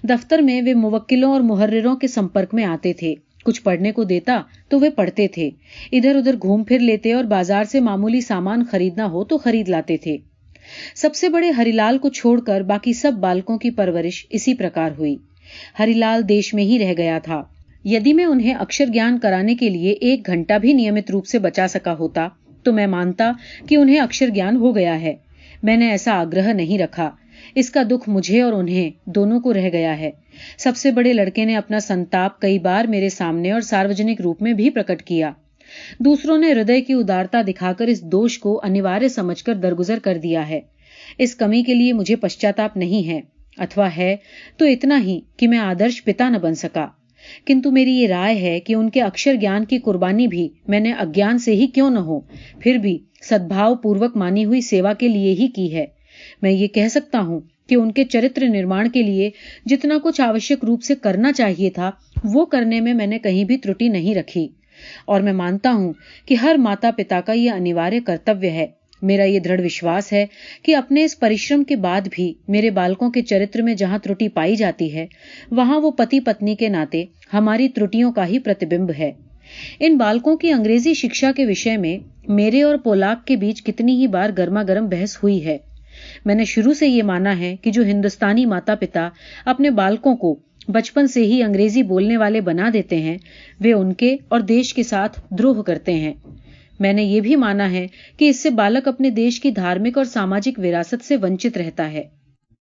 दफ्तर में वे मुवक्किलों और मुहर्रिरों के संपर्क में आते थे। कुछ पढ़ने को देता तो वे पढ़ते थे, इधर उधर घूम फिर लेते और बाजार से मामूली सामान खरीदना हो तो खरीद लाते थे। सबसे बड़े हरिलाल को छोड़कर बाकी सब बालकों की परवरिश इसी प्रकार हुई। हरिलाल देश में ही रह गया था। यदि मैं उन्हें अक्षर ज्ञान कराने के लिए 1 घंटा भी नियमित रूप से बचा सका होता तो मैं मानता कि उन्हें अक्षर ज्ञान हो गया है। मैंने ऐसा आग्रह नहीं रखा। इसका दुख मुझे और उन्हें दोनों को रह गया है। सबसे बड़े लड़के ने अपना संताप कई बार मेरे सामने और सार्वजनिक रूप में भी प्रकट किया। दूसरों ने हृदय की उदारता दिखाकर इस दोष को अनिवार्य समझकर दरगुजर कर दिया है। इस कमी के लिए मुझे पश्चाताप नहीं है, अथवा है तो इतना ही कि मैं आदर्श पिता न बन सका। किंतु मेरी ये राय है कि उनके अक्षर ज्ञान की कुर्बानी भी मैंने अज्ञान से ही क्यों न हो, फिर भी सद्भाव पूर्वक मानी हुई सेवा के लिए ही की है। मैं ये कह सकता हूं कि उनके चरित्र निर्माण के लिए जितना कुछ आवश्यक रूप से करना चाहिए था वो करने में मैंने कहीं भी त्रुटि नहीं रखी और मैं मानता हूं कि हर माता पिता का यह अनिवार्य कर्तव्य है। मेरा ये दृढ़ विश्वास है कि अपने इस परिश्रम के बाद भी मेरे बालकों के चरित्र में जहां त्रुटि पाई जाती है वहां वो पति पत्नी के नाते हमारी त्रुटियों का ही प्रतिबिंब है। इन बालकों की अंग्रेजी शिक्षा के विषय में मेरे और पोलाक के बीच कितनी ही बार गर्मा गर्म बहस हुई है। मैंने शुरू से ये माना है कि जो हिंदुस्तानी माता पिता अपने बालकों को बचपन से ही अंग्रेजी बोलने वाले बना देते हैं वे उनके और देश के साथ द्रोह करते हैं। मैंने ये भी माना है कि इससे बालक अपने देश की धार्मिक और सामाजिक विरासत से वंचित रहता है।